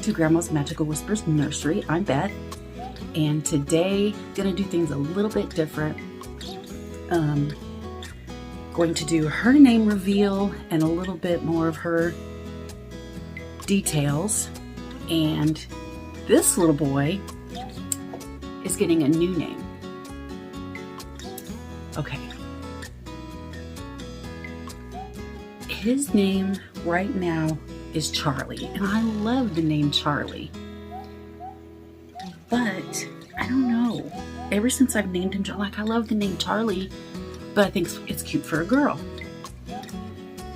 back to Grandma's Magical Whispers Nursery. I'm Beth, and today gonna do things a little bit different. Going to do her name reveal and a little bit more of her details. And this little boy is getting a new name. Okay. His name right now is Charlie, and I love the name Charlie. But I don't know. Ever since I've named him, like, I love the name Charlie, but I think it's cute for a girl.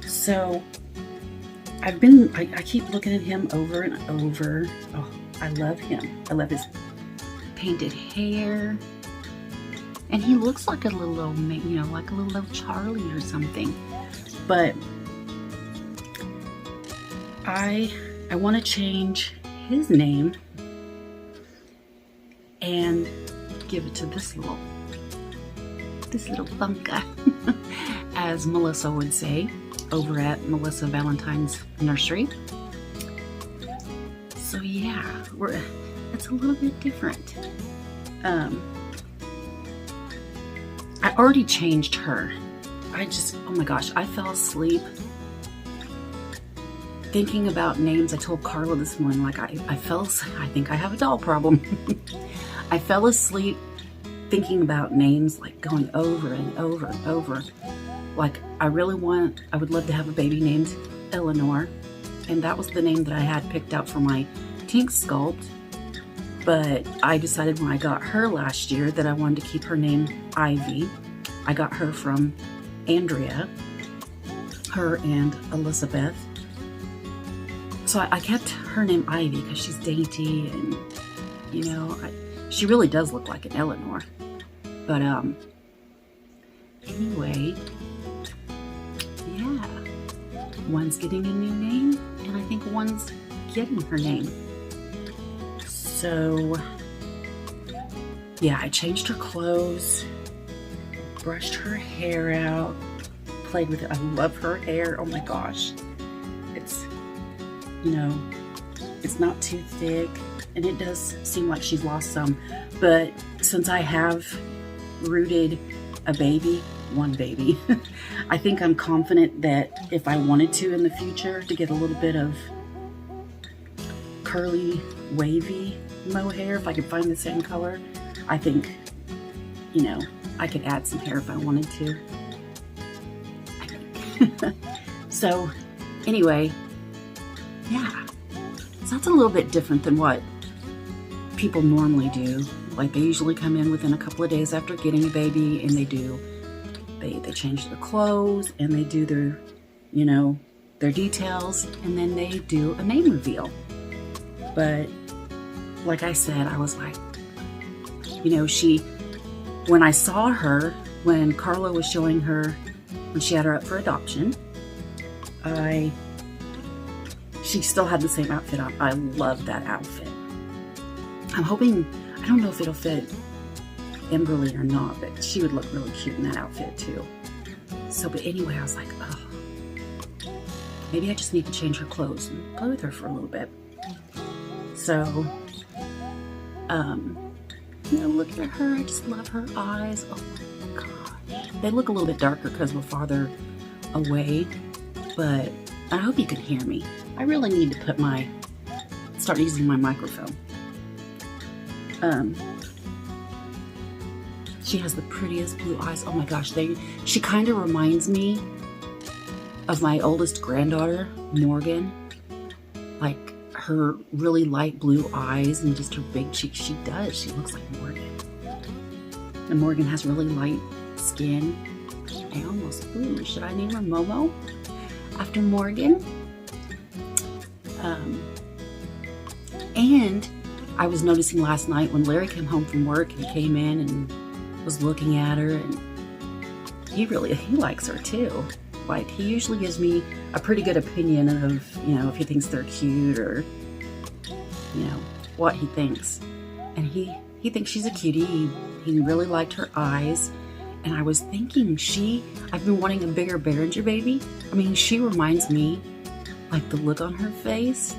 So I keep looking at him over and over. Oh, I love him. I love his painted hair. And he looks like a little old, like a little old Charlie or something. But I want to change his name and give it to this little bunka, as Melissa would say over at Melissa Valentine's Nursery. So yeah, it's a little bit different. I already changed her. Oh my gosh, I fell asleep thinking about names. I told Carla this morning, like I think I have a doll problem. I fell asleep thinking about names, like going over and over and over. Like I would love to have a baby named Eleanor, and that was the name that I had picked out for my Tink sculpt. But I decided when I got her last year that I wanted to keep her name Ivy. I got her from Andrea, her and Elizabeth. So I kept her name Ivy because she's dainty and, she really does look like an Eleanor. But, anyway, yeah. One's getting a new name, and I think one's getting her name. So, yeah, I changed her clothes, brushed her hair out, played with it. I love her hair. Oh my gosh. It's not too thick, and it does seem like she's lost some, but since I have rooted one baby, I think I'm confident that if I wanted to in the future to get a little bit of curly, wavy mohair, if I could find the same color, I think, I could add some hair if I wanted to. I think. So, anyway, yeah. So that's a little bit different than what people normally do. Like they usually come in within a couple of days after getting a baby, and they change their clothes and they do their details, and then they do a name reveal. But like I said, I was like, when I saw her, when Carla was showing her, when she had her up for adoption, she still had the same outfit on. I love that outfit. I'm hoping, I don't know if it'll fit Emberly or not, but she would look really cute in that outfit too. So, but anyway, I was like, oh, maybe I just need to change her clothes and play with her for a little bit. So, look at her. I just love her eyes. Oh my gosh. They look a little bit darker because we're farther away, but I hope you can hear me. I really need to start using my microphone. She has the prettiest blue eyes. Oh my gosh, she kind of reminds me of my oldest granddaughter, Morgan. Like her really light blue eyes and just her big cheeks. She does. She looks like Morgan. And Morgan has really light skin. Should I name her Momo after Morgan? And I was noticing last night when Larry came home from work, he came in and was looking at her, and he likes her too. Like, he usually gives me a pretty good opinion of, if he thinks they're cute or, what he thinks. And he thinks she's a cutie. He really liked her eyes. And I was thinking I've been wanting a bigger Behringer baby. I mean, she reminds me, like the look on her face,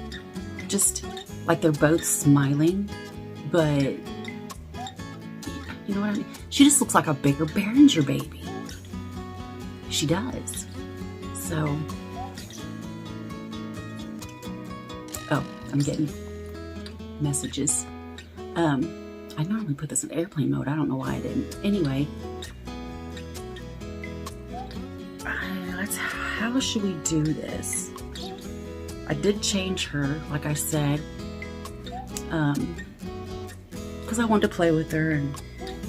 just Like they're both smiling, but you know what I mean? She just looks like a bigger Behringer baby. She does. So, oh, I'm getting messages. I normally put this in airplane mode. I don't know why I didn't. Anyway, how should we do this? I did change her, like I said, because I wanted to play with her and,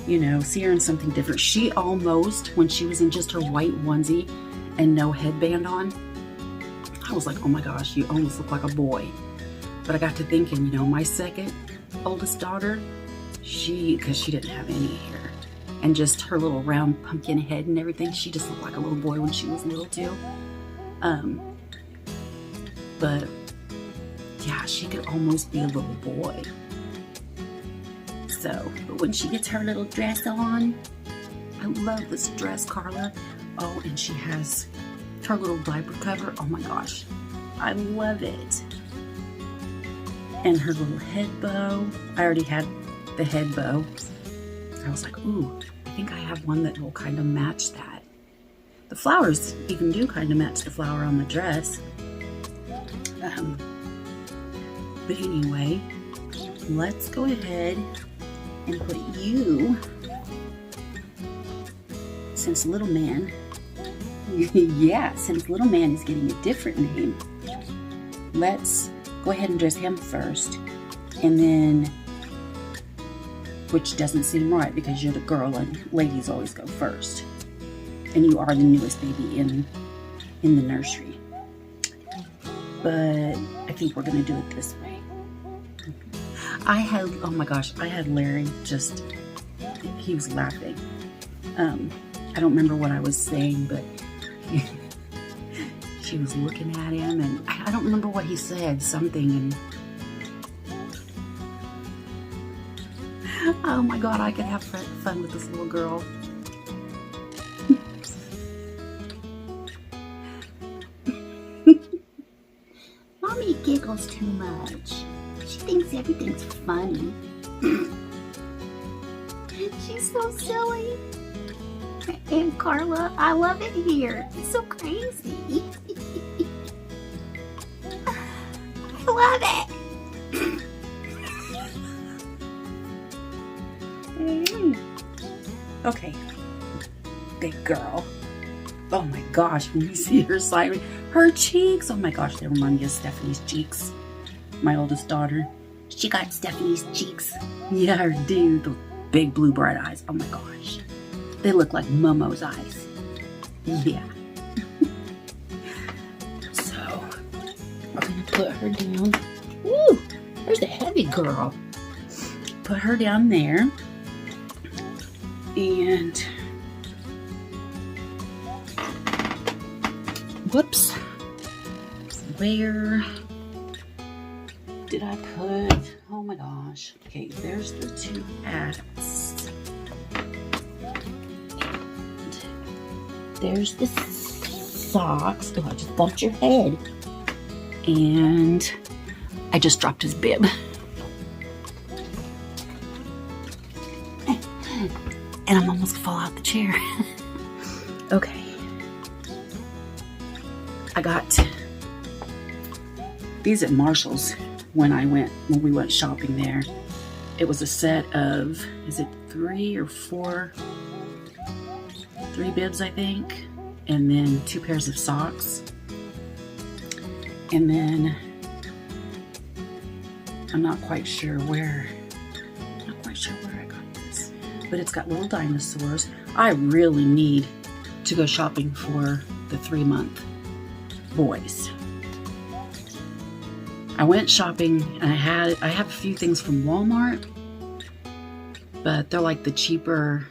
you know, see her in something different. She almost, when she was in just her white onesie and no headband on, I was like, oh my gosh, you almost look like a boy. But I got to thinking, you know, my second oldest daughter, because she didn't have any hair, and just her little round pumpkin head and everything, she just looked like a little boy when she was little too. But yeah, she could almost be a little boy. So, but when she gets her little dress on, I love this dress, Carla. Oh, and she has her little diaper cover. Oh my gosh, I love it. And her little head bow. I already had the head bow. I was like, ooh, I think I have one that will kind of match that. The flowers even do kind of match the flower on the dress. But anyway, let's go ahead and put you, since little man, yeah, since little man is getting a different name, let's go ahead and dress him first, and then, which doesn't seem right because you're the girl and ladies always go first, and you are the newest baby in the nursery. But I think we're gonna do it this way. Oh my gosh, I had Larry just, he was laughing. I don't remember what I was saying, but she was looking at him, and I don't remember what he said, something, and oh my God, I could have fun with this little girl. Mommy giggles too much. She thinks everything's funny. She's so silly. And Carla, I love it here. It's so crazy. I love it. Okay, big girl. Oh my gosh, when you see her side, her cheeks, oh my gosh, they remind me of Stephanie's cheeks. My oldest daughter, she got Stephanie's cheeks. Yeah, her dude, the big blue bright eyes. Oh my gosh, they look like Momo's eyes. Yeah. So, we're gonna put her down. Woo, there's a heavy girl. Put her down there. And, whoops, where did I put, oh my gosh. Okay, there's the two hats. And there's the socks. Oh, I just bumped your head. And I just dropped his bib. And I'm almost gonna fall out the chair. Okay. I got these at Marshall's when we went shopping there. It was a set of, is it 3 or 4? 3 bibs, I think. And then 2 pairs of socks. And then I'm not quite sure where I got this. But it's got little dinosaurs. I really need to go shopping for the 3-month boys. I went shopping and I have a few things from Walmart, but they're like the cheaper,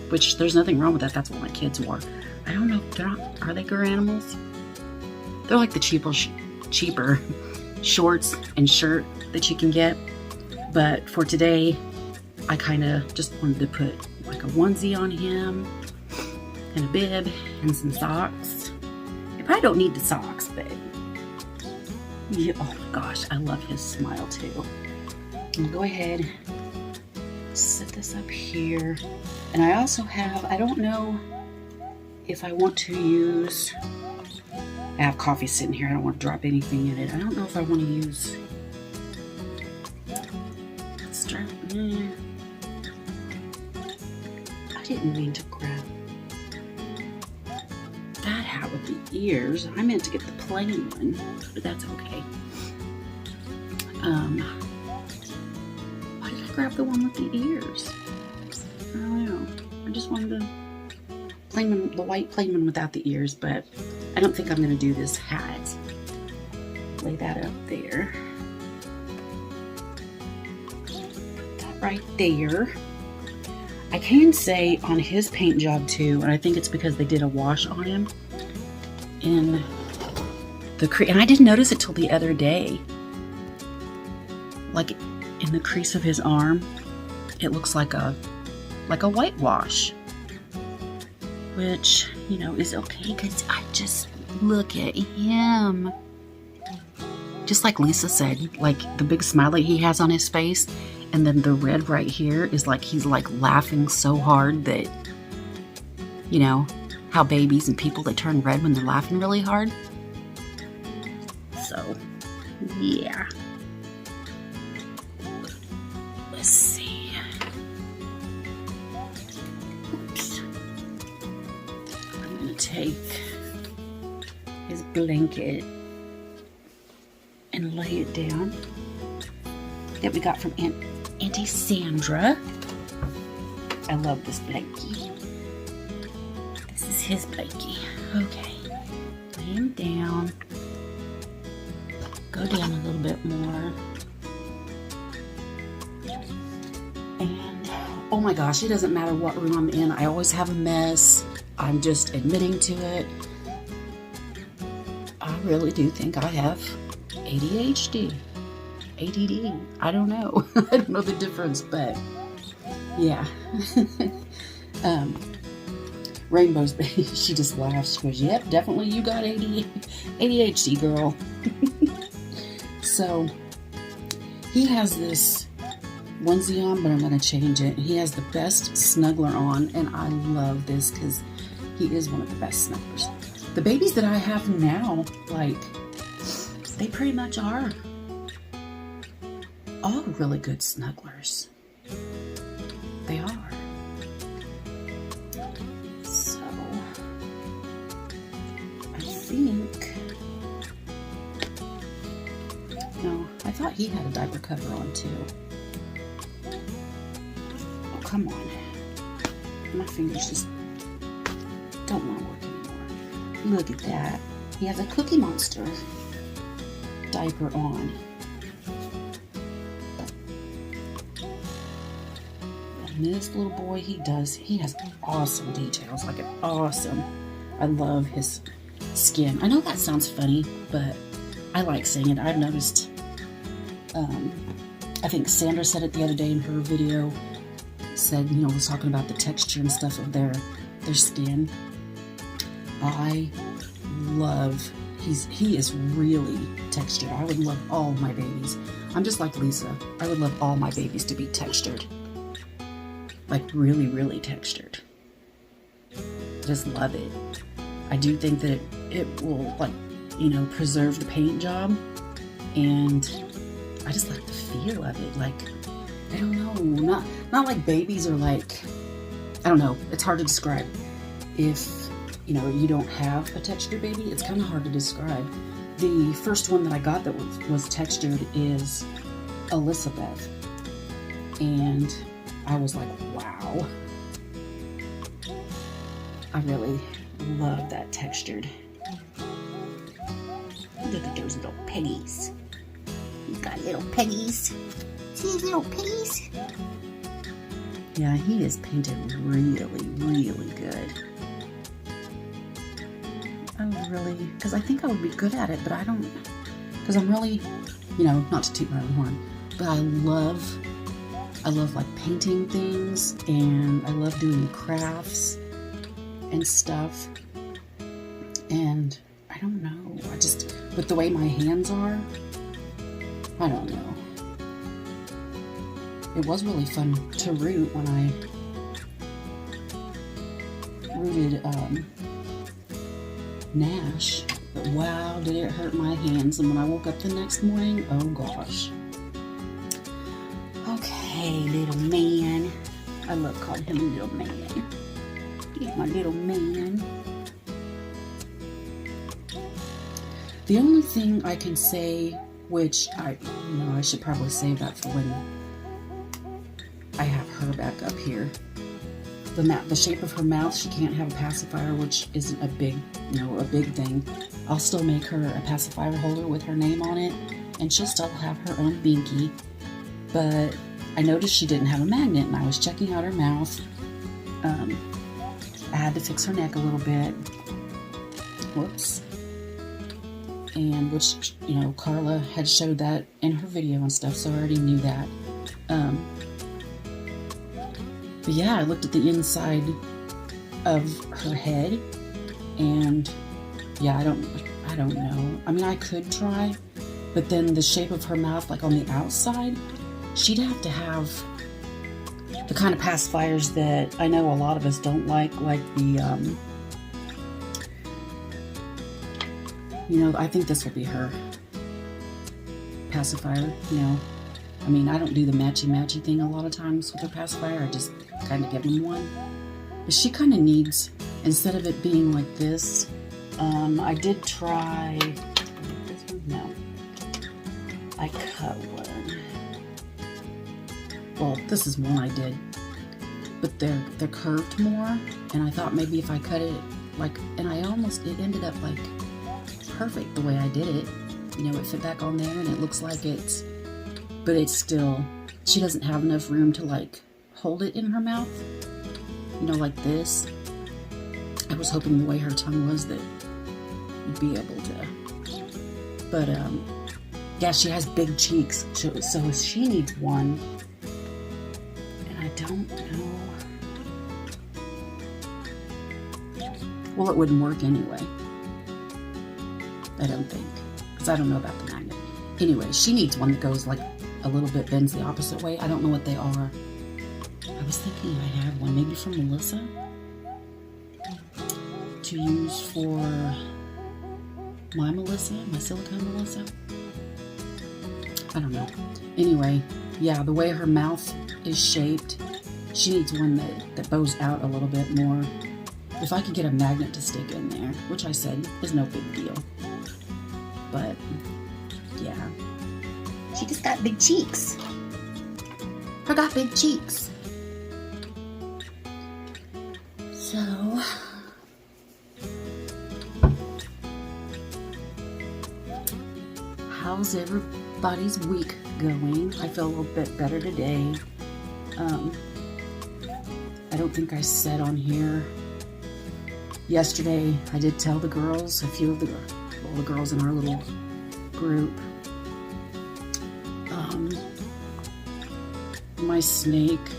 which there's nothing wrong with that. That's what my kids wore. I don't know, are they Garanimals? They're like the cheaper shorts and shirt that you can get. But for today, I kind of just wanted to put like a onesie on him and a bib and some socks. You probably don't need the socks, but Yeah, oh my gosh, I love his smile too. I'm gonna go ahead, set this up here. And I also have, I don't know if I want to use, I have coffee sitting here. I don't want to drop anything in it. I don't know if I want to use, I didn't mean to grab that hat with the ears. I meant to get the plain one, but that's okay. Why did I grab the one with the ears? I don't know. I just wanted the plain one, the white plain one without the ears, but I don't think I'm going to do this hat. Lay that up there. That right there. I can say on his paint job too, and I think it's because they did a wash on him in the crease, and I didn't notice it till the other day. Like in the crease of his arm, it looks like a whitewash, which, you know, is okay because I just look at him. Just like Lisa said, like the big smiley he has on his face, and then the red right here is like he's like laughing so hard that, you know, how babies and people, they turn red when they're laughing really hard. So, yeah. Let's see. Oops. I'm going to take his blanket and lay it down that we got from Auntie Sandra. I love this blankie. This is his blankie. Okay. Lay him down. Go down a little bit more. And oh my gosh, it doesn't matter what room I'm in. I always have a mess. I'm just admitting to it. I really do think I have ADHD. ADD. I don't know. I don't know the difference, but yeah. Rainbow's baby, she just laughs. She goes, yep, definitely you got ADHD, girl. So he has this onesie on, but I'm going to change it. He has the best snuggler on, and I love this because he is one of the best snugglers. The babies that I have now, like, they pretty much are all really good snugglers. They are. So, I think, no, I thought he had a diaper cover on too. Oh, come on. My fingers just don't want to work anymore. Look at that. He has a Cookie Monster diaper on. And this little boy, he has awesome details, like an awesome. I love his skin. I know that sounds funny, but I like saying it. I've noticed, I think Sandra said it the other day in her video, said, you know, was talking about the texture and stuff of their skin. I love, he is really textured. I would love all my babies. I'm just like Lisa. I would love all my babies to be textured. Like really, really textured. Just love it. I do think that it will, like, you know, preserve the paint job, and I just like the feel of it. Like, I don't know, not like babies are like, I don't know, it's hard to describe. If, you know, you don't have a textured baby, it's kind of hard to describe. The first one that I got that was textured is Elizabeth, and I was like, wow. I really love that textured. Look at those little piggies. He's got little piggies. See his little piggies? Yeah, he is painted really, really good. I would really, because I think I would be good at it, but I don't, because I'm really, you know, not to toot my own horn, but I love like painting things, and I love doing crafts and stuff, and I don't know, with the way my hands are, I don't know. It was really fun to root when I rooted Nash, but wow, did it hurt my hands. And when I woke up the next morning, oh gosh. Okay, little man. I love calling him little man. He's my little man. The only thing I can say, which I should probably save that for when I have her back up here. The shape of her mouth, she can't have a pacifier, which isn't a big thing. I'll still make her a pacifier holder with her name on it, and she'll still have her own binky. But I noticed she didn't have a magnet, and I was checking out her mouth. I had to fix her neck a little bit. Whoops. And which, Carla had showed that in her video and stuff, so I already knew that. But yeah, I looked at the inside of her head, and yeah, I don't know. I mean, I could try, but then the shape of her mouth, like on the outside, she'd have to have the kind of pacifiers that I know a lot of us don't like the, I think this will be her pacifier, I mean, I don't do the matchy-matchy thing a lot of times with her pacifier. I just kind of give them one. But she kind of needs, instead of it being like this, I did try, this one? No. I cut one. Well, this is one I did. But they're curved more, and I thought maybe if I cut it, and it ended up like perfect the way I did it. It fit back on there, and it looks like but it's still, she doesn't have enough room to hold it in her mouth, like this. I was hoping the way her tongue was that you'd be able to, but yeah, she has big cheeks, so she needs one, and I don't know, well, it wouldn't work anyway, I don't think, because I don't know about the magnet. Anyway, she needs one that goes a little bit, bends the opposite way. I don't know what they are. I was thinking I had one maybe from Melissa to use for my silicone Melissa. I don't know. Anyway, yeah, the way her mouth is shaped, she needs one that bows out a little bit more. If I could get a magnet to stick in there, which I said is no big deal. But yeah, she just got big cheeks. Her got big cheeks. So, how's everybody's week going? I feel a little bit better today. I don't think I said on here. Yesterday, I did tell the girls, a few of the girls in our little group, my snake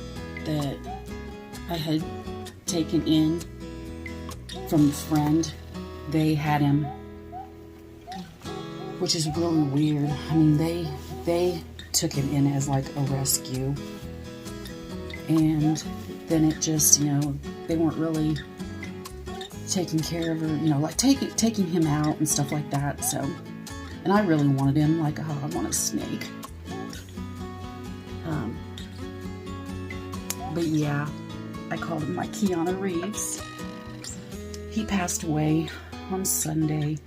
that I had taken in from a friend, they had him, which is really weird. I mean, they took him in as like a rescue, and then it just, they weren't really taking care of her, taking him out and stuff like that. So, and I really wanted him, I want a snake. But yeah, I called him Keanu Reeves. He passed away on Sunday.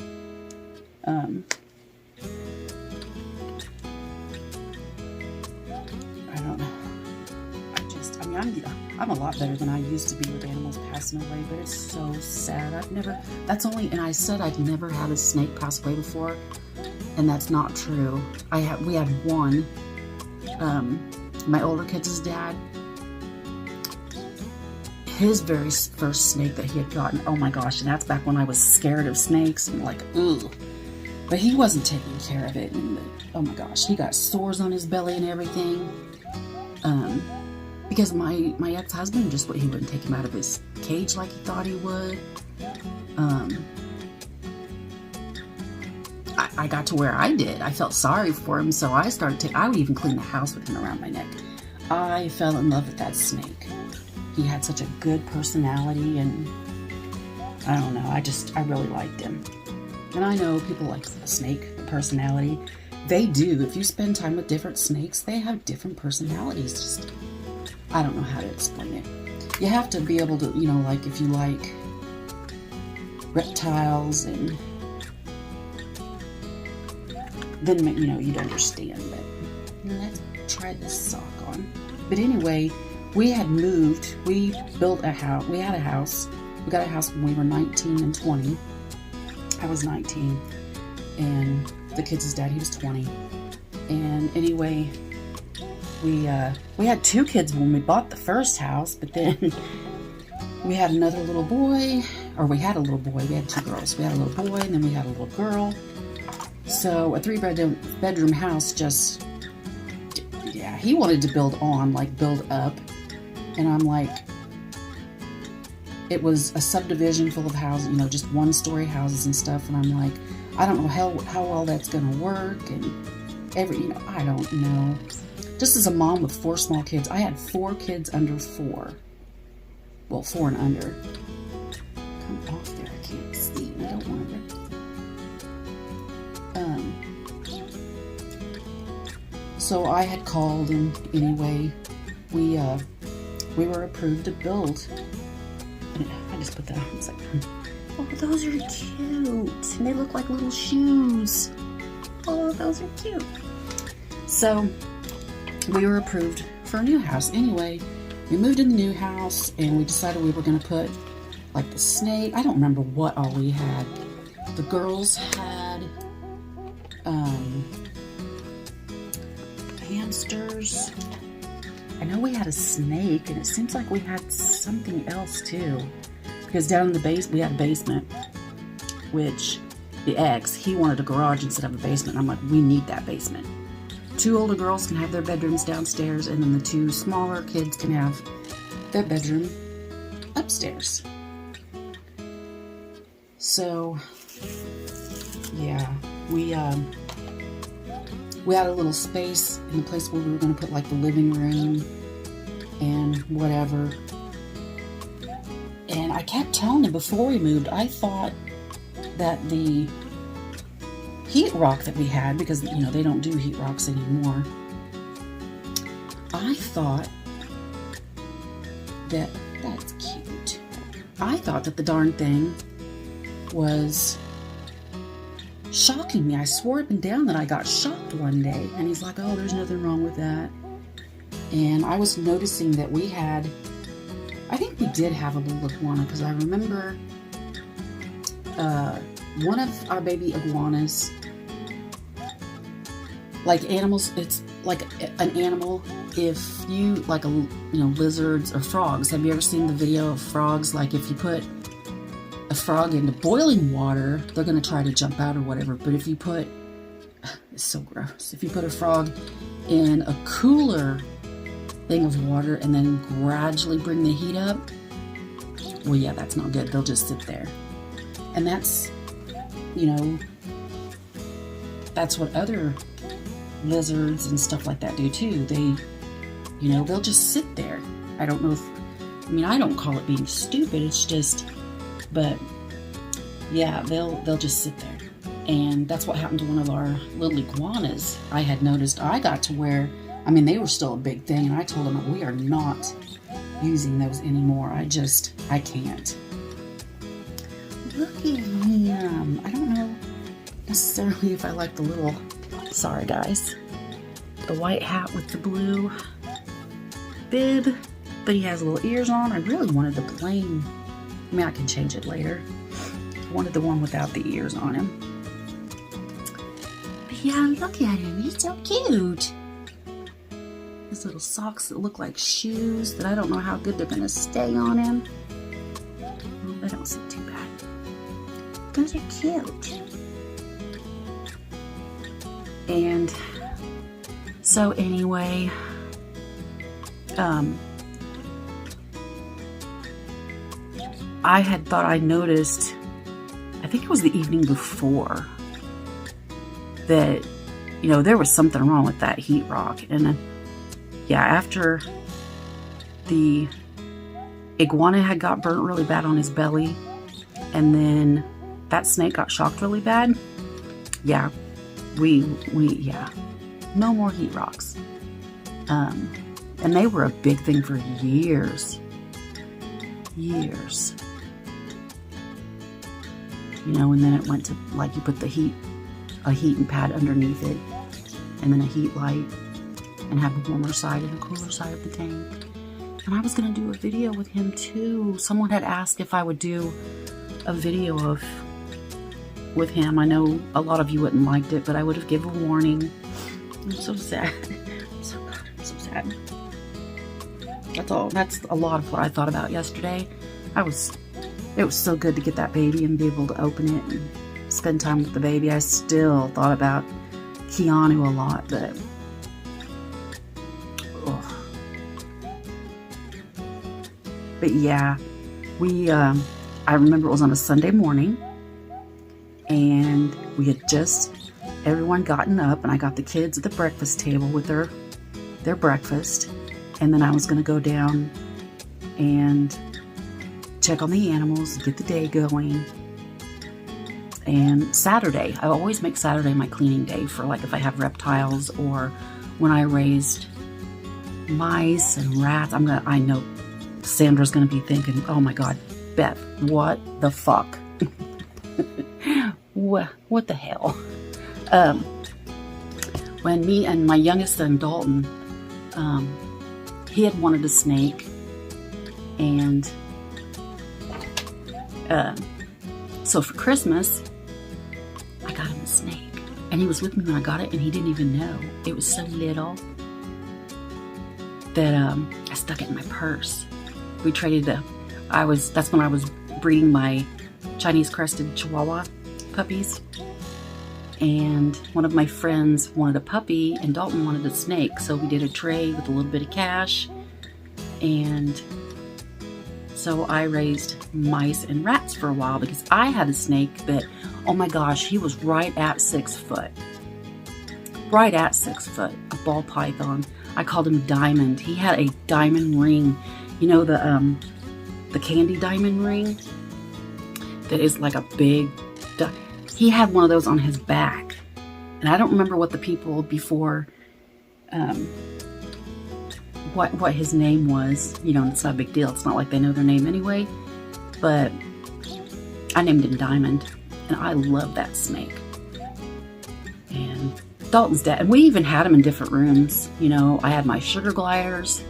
I don't know. I'm a lot better than I used to be with animals passing away, but it's so sad. And I said I'd never had a snake pass away before, and that's not true. We had one, my older kids' dad, his very first snake that he had gotten, oh my gosh, and that's back when I was scared of snakes and ugh. But he wasn't taking care of it, and oh my gosh, he got sores on his belly and everything. Because my ex-husband he wouldn't take him out of his cage like I got to where I did. I felt sorry for him, so I started to, I would even clean the house with him around my neck. I fell in love with that snake. He had such a good personality, and I don't know, I really liked him. And I know people like the snake, the personality. They do. If you spend time with different snakes, they have different personalities. Just, I don't know how to explain it. You have to be able to, you know, like if you like reptiles, and then, you know, you'd understand. But you know, let's try this sock on. But anyway, we had moved. We built a house. We had a house. We got a house when we were 19 and 20. I was 19, and the kids' dad, he was 20. And anyway, we had 2 kids when we bought the first house, but then we had another little boy, or we had a little boy. We had 2 girls. We had a little boy, and then we had a little girl. So a 3-bedroom house just, yeah, he wanted to build up. And I'm like, it was a subdivision full of houses, you know, just 1-story houses and stuff. And I'm like, I don't know how well that's going to work. And you know, I don't know. Just as a mom with 4 small kids, I had 4 kids under 4. Well, 4 and under. Come off there, I can't see. I don't want to. So I had called, and anyway, we were approved to build. I just put that on. It's like, oh, those are cute. And they look like little shoes. Oh, those are cute. So we were approved for a new house. Anyway, we moved in the new house, and we decided we were going to put like the snake. I don't remember what all we had. The girls had hamsters. I know we had a snake, and it seems like we had something else too. Because down in the base, we had a basement, which the ex, he wanted a garage instead of a basement. I'm like, we need that basement. 2 older girls can have their bedrooms downstairs, and then the 2 smaller kids can have their bedroom upstairs. So, yeah, we had a little space in the place where we were going to put like the living room and whatever. And I kept telling him before we moved, I thought that the heat rock that we had, because, you know, they don't do heat rocks anymore, I thought that's cute. I thought that the darn thing was shocking me. I swore up and down that I got shocked one day. And he's like, oh, there's nothing wrong with that. And I was noticing that we had, I think we did have a little iguana, because I remember one of our baby iguanas, like animals, it's like an animal, if you, like lizards or frogs. Have you ever seen the video of frogs? Like if you put a frog into boiling water, they're going to try to jump out or whatever. But if you put, it's so gross, if you put a frog in a cooler thing of water and then gradually bring the heat up, well, yeah, that's not good. They'll just sit there. And that's, you know, that's what other lizards and stuff like that do too. They, you know, they'll just sit there. I don't know if, I mean, I don't call it being stupid. It's just, but yeah, they'll just sit there. And that's what happened to one of our little iguanas. I had noticed I got to where, I mean, they were still a big thing, and I told them we are not using those anymore. I can't. Look at him. I don't know necessarily if I like the little, sorry guys, the white hat with the blue bib, but he has little ears on. I really wanted the plain, I mean, I can change it later. I wanted the one without the ears on him. But yeah, look at him. He's so cute. His little socks that look like shoes that I don't know how good they're going to stay on him. Well, they don't seem too bad. Those are cute. And so anyway, I had thought I noticed, I think it was the evening before, that, you know, there was something wrong with that heat rock. And yeah, after the iguana had got burnt really bad on his belly, and then that snake got shocked really bad, yeah, yeah, no more heat rocks. And they were a big thing for years. Years. You know, and then it went to, like, you put a heating pad underneath it, and then a heat light, and have a warmer side and a cooler side of the tank. And I was going to do a video with him too. Someone had asked if I would do a video with him. I know a lot of you wouldn't liked it, but I would have given a warning. I'm so sad. I'm so sad. That's all. That's a lot of what I thought about yesterday. It was so good to get that baby and be able to open it and spend time with the baby. I still thought about Keanu a lot, but yeah, I remember it was on a Sunday morning, and we had just everyone gotten up, and I got the kids at the breakfast table with their breakfast, and then I was going to go down and check on the animals, get the day going. And Saturday, I always make Saturday my cleaning day for, like, if I have reptiles or when I raised mice and rats. I know Sandra's going to be thinking, oh my God, Beth, what the fuck? What the hell? When me and my youngest son, Dalton, he had wanted a snake, and so for Christmas, I got him a snake. And he was with me when I got it, and he didn't even know. It was so little that I stuck it in my purse. We traded that's when I was breeding my Chinese crested Chihuahua puppies. And one of my friends wanted a puppy, and Dalton wanted a snake. So we did a trade with a little bit of cash. And so I raised mice and rats for a while, because I had a snake that, oh my gosh, he was right at 6 foot. Right at 6 foot, a ball python. I called him Diamond. He had a diamond ring. You know, the candy diamond ring that is like a big, he had one of those on his back. And I don't remember what the people before, what his name was. You know, it's not a big deal. It's not like they know their name anyway. But I named him Diamond, and I love that snake. And Dalton's dad, and we even had him in different rooms. You know, I had my sugar gliders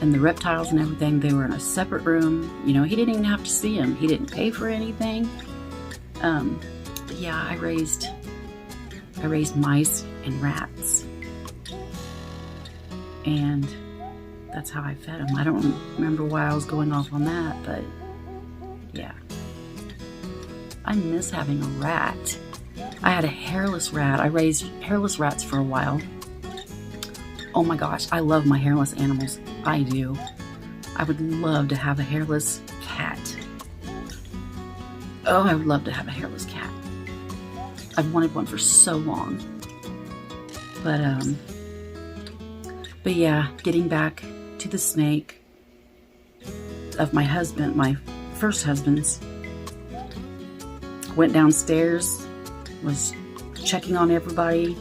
and the reptiles and everything. They were in a separate room. You know, he didn't even have to see him. He didn't pay for anything. But yeah, I raised mice and rats, and that's how I fed him. I don't remember why I was going off on that, but yeah. I miss having a rat. I had a hairless rat. I raised hairless rats for a while. Oh my gosh, I love my hairless animals. I do. I would love to have a hairless cat. Oh, I would love to have a hairless cat. I've wanted one for so long. But yeah, getting back to the snake of my husband, my first husband's, went downstairs, was checking on everybody,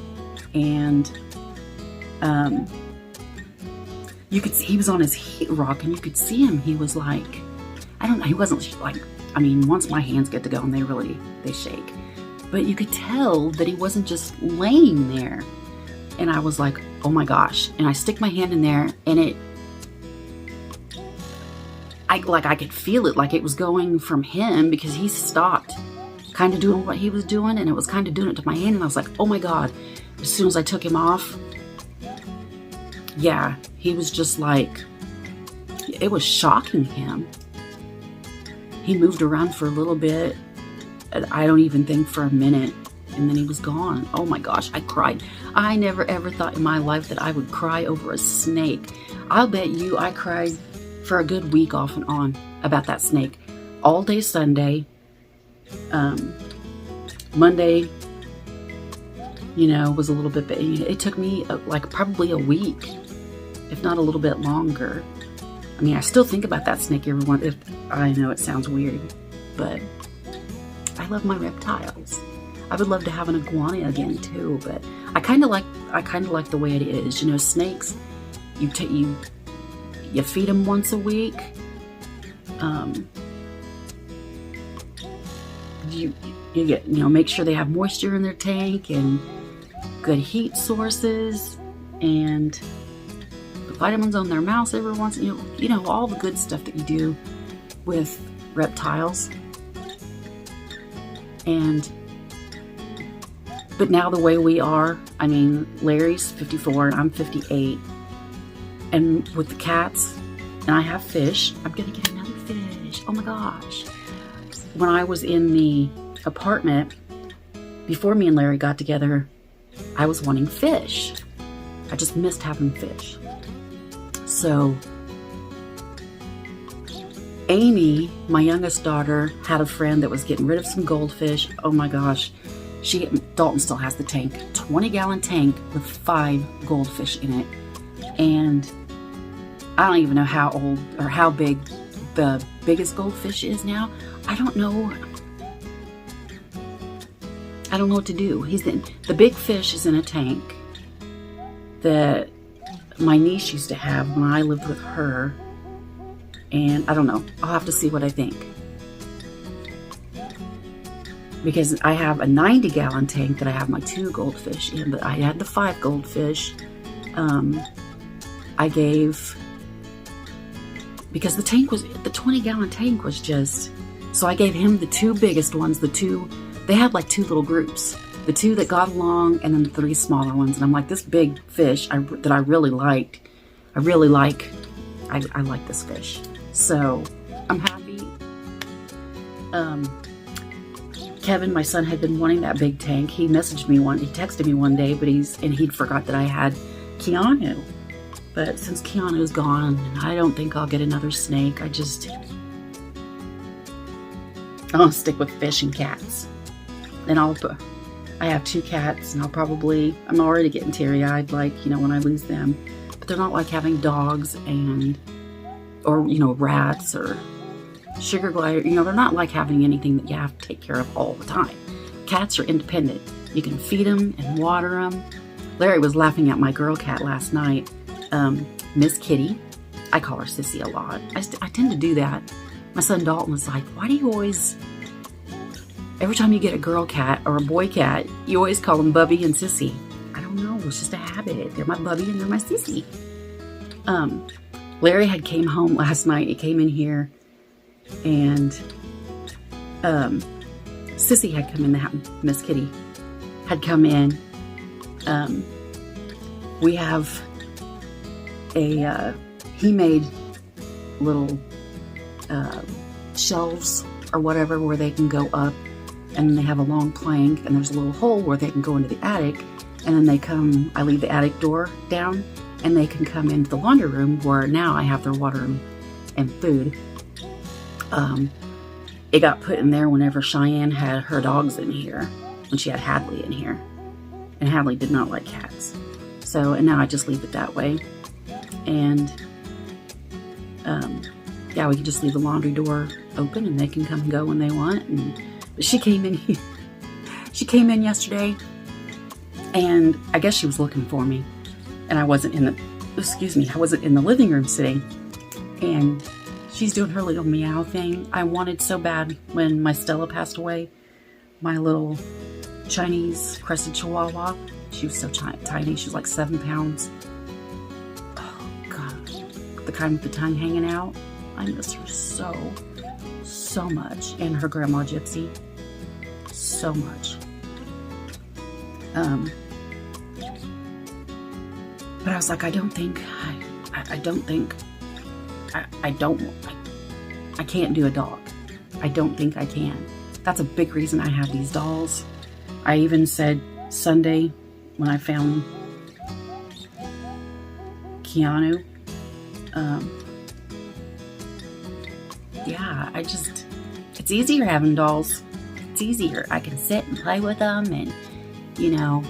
and you could see he was on his heat rock, and you could see him. He was like, I don't know, he wasn't like, I mean, once my hands get to go, and they shake. But you could tell that he wasn't just laying there. And I was like, oh my gosh. And I stick my hand in there, and I could feel it, like it was going from him, because he stopped kind of doing what he was doing, and it was kind of doing it to my hand, and I was like, oh my God. As soon as I took him off, yeah, he was just like, it was shocking him. He moved around for a little bit, I don't even think for a minute, and then he was gone. Oh my gosh, I cried. I never ever thought in my life that I would cry over a snake. I'll bet you I cried for a good week off and on about that snake. All day Sunday, Monday, you know, was a little bit, it took me like probably a week, if not a little bit longer. I mean, I still think about that snake every once. I know it sounds weird, but I love my reptiles. I would love to have an iguana again too, but I kind of like the way it is. You know, snakes, you feed them once a week. You get, you know, make sure they have moisture in their tank and good heat sources, and put vitamins on their mouths every once. You know all the good stuff that you do with reptiles. But now the way we are, I mean, Larry's 54 and I'm 58, and with the cats, and I have fish. I'm gonna get another fish. Oh my gosh. When I was in the apartment, before me and Larry got together, I was wanting fish. I just missed having fish. So Amy, my youngest daughter, had a friend that was getting rid of some goldfish. Oh my gosh. Dalton still has the tank, 20-gallon tank with 5 goldfish in it. And I don't even know how old or how big the biggest goldfish is now. I don't know what to do. The big fish is in a tank that my niece used to have when I lived with her. And I don't know. I'll have to see what I think. Because I have a 90-gallon tank that I have my 2 goldfish in, but I had the 5 goldfish. I gave, because the 20-gallon tank was just, so I gave him the 2 biggest ones, they had like 2 little groups. The 2 that got along, and then the 3 smaller ones. And I'm like, this big fish that I really liked, I like this fish. So I'm happy. Kevin, my son, had been wanting that big tank. He texted me one day, but he'd forgot that I had Keanu. But since Keanu's gone, I don't think I'll get another snake. I'll stick with fish and cats. And I have 2 cats, and I'm already getting teary-eyed, like, you know, when I lose them. But they're not like having dogs or, you know, rats or sugar glider. You know, they're not like having anything that you have to take care of all the time. Cats are independent. You can feed them and water them. Larry was laughing at my girl cat last night, Miss Kitty. I call her Sissy a lot. I tend to do that. My son Dalton was like, why do you always, every time you get a girl cat or a boy cat, you always call them Bubby and Sissy? I don't know. It's just a habit. They're my Bubby and they're my Sissy. Larry had came home last night. He came in here, and Sissy had come in, Miss Kitty had come in. We have he made little shelves or whatever where they can go up, and they have a long plank, and there's a little hole where they can go into the attic, and then I leave the attic door down, and they can come into the laundry room where now I have their water and food. It got put in there whenever Cheyenne had her dogs in here, when she had Hadley in here. And Hadley did not like cats. And now I just leave it that way. And, yeah, we can just leave the laundry door open and they can come and go when they want. But she came in here. She came in yesterday, and I guess she was looking for me. And I wasn't in the living room sitting. And she's doing her little meow thing. I wanted so bad when my Stella passed away, my little Chinese crested Chihuahua. She was so tiny. She was like 7 pounds. Oh, God. The kind with the tongue hanging out. I miss her so much. And her grandma Gypsy. So much. But I was like, I can't do a dog. I don't think I can. That's a big reason I have these dolls. I even said Sunday when I found Keanu, yeah, it's easier having dolls. It's easier. I can sit and play with them, and, you know,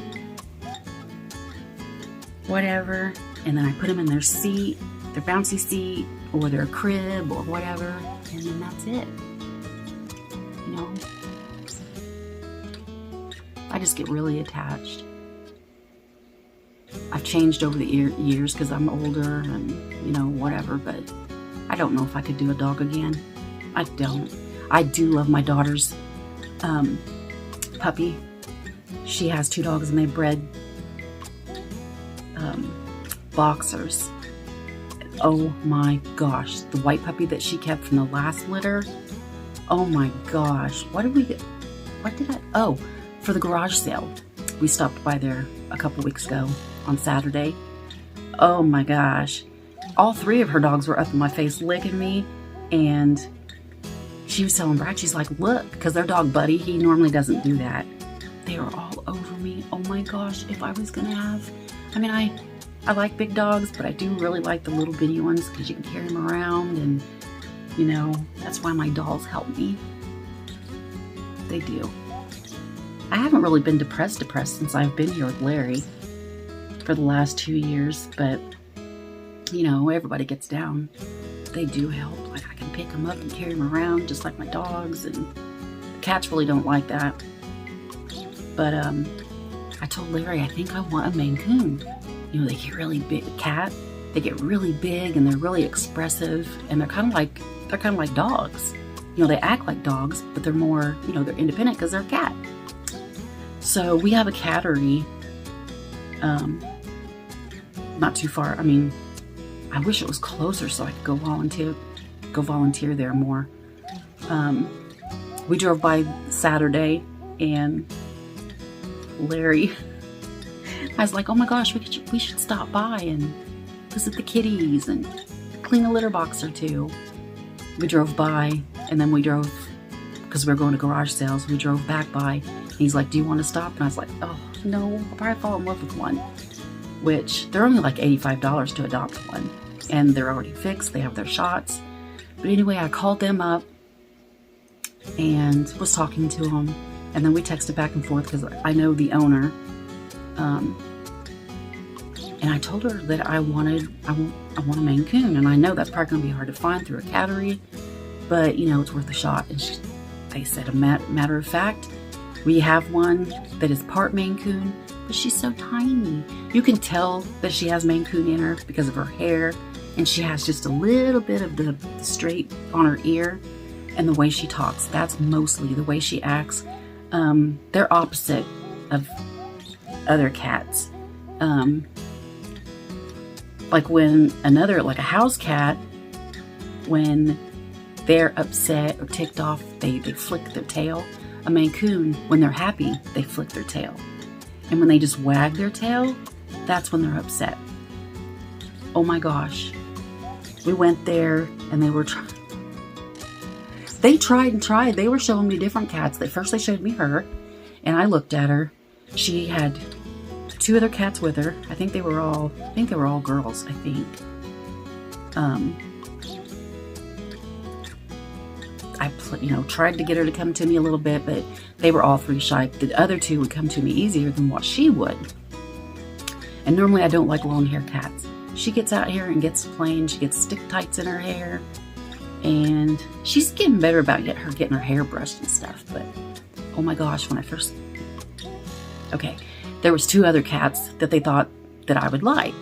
whatever, and then I put them in their seat, their bouncy seat, or their crib, or whatever, and then that's it. You know? I just get really attached. I've changed over the years because I'm older and, you know, whatever, but I don't know if I could do a dog again. I don't. I do love my daughter's puppy. She has 2 dogs and they bred boxers. Oh my gosh. The white puppy that she kept from the last litter. Oh my gosh. What did we get? What did I? Oh, for the garage sale. We stopped by there a couple weeks ago on Saturday. Oh my gosh. All 3 of her dogs were up in my face licking me, and she was telling Brad, she's like, look, because their dog Buddy, he normally doesn't do that. They were all over me. Oh my gosh, if I was gonna have, I mean, I like big dogs, but I do really like the little bitty ones because you can carry them around, and you know, that's why my dolls help me. They do. I haven't really been depressed since I've been here with Larry for the last 2 years, but you know, everybody gets down. They do help. Like, I can pick them up and carry them around just like my dogs, and cats really don't like that. But I told Larry, I think I want a Maine Coon. You know, they get really big. Cat, they get really big and they're really expressive, and they're kind of like dogs. You know, they act like dogs, but they're more, you know, they're independent because they're a cat. So we have a cattery, not too far. I mean, I wish it was closer so I could go volunteer there more. We drove by Saturday, and Larry, I was like, oh my gosh, we should stop by and visit the kitties and clean a litter box or 2. We drove by, and then we drove, because we were going to garage sales, we drove back by, and he's like, do you want to stop? And I was like, oh no, I'll probably fall in love with one, which they're only like $85 to adopt one, and they're already fixed, they have their shots. But anyway, I called them up and was talking to them, and then we texted back and forth because I know the owner, and I told her that I want a Maine Coon, and I know that's probably going to be hard to find through a cattery, but you know, it's worth a shot. And they said, a matter of fact, we have one that is part Maine Coon, but she's so tiny. You can tell that she has Maine Coon in her because of her hair, and she has just a little bit of the straight on her ear, and the way she talks. That's mostly the way she acts. They're opposite of other cats. Like when like a house cat, when they're upset or ticked off, they flick their tail. A Maine Coon, when they're happy, they flick their tail. And when they just wag their tail, that's when they're upset. Oh my gosh. We went there and they were they tried and tried. They were showing me different cats. First they showed me her, and I looked at her. She had 2 other cats with her. I think they were all girls, I think. I tried to get her to come to me a little bit, but they were all 3 shy. The other 2 would come to me easier than what she would. And normally I don't like long hair cats. She gets out here and gets playing. She gets stick tights in her hair, and she's getting better about getting her hair brushed and stuff. But oh my gosh, there was 2 other cats that they thought that I would like.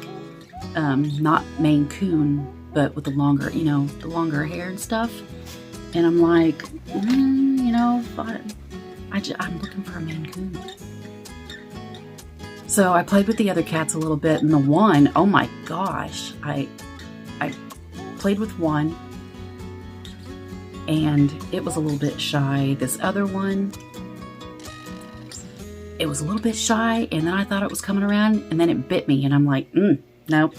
Not Maine Coon, but with the longer hair and stuff. And I'm like, I'm looking for a Maine Coon. So I played with the other cats a little bit, and the one, oh my gosh, I played with one, and it was a little bit shy. This other one, it was a little bit shy, and then I thought it was coming around, and then it bit me, and I'm like, nope.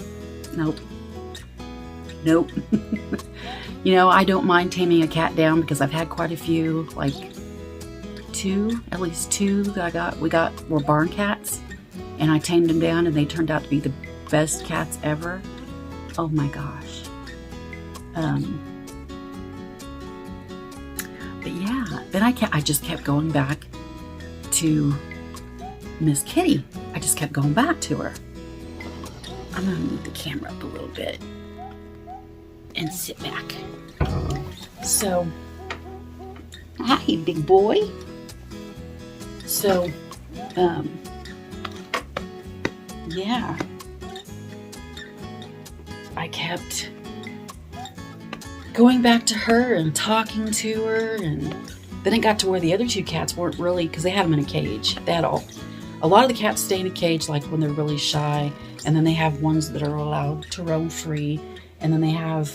I don't mind taming a cat down because I've had quite a few, like at least two that were barn cats, and I tamed them down, and they turned out to be the best cats ever. Oh my gosh. But yeah, then I just kept going back to Miss Kitty. I just kept going back to her. I'm gonna move the camera up a little bit and sit back. So, hi, big boy. So, yeah, I kept going back to her and talking to her, and then it got to where the other two cats weren't really, because they had them in a cage. They had a lot of the cats stay in a cage, like when they're really shy, and then they have ones that are allowed to roam free, and then they have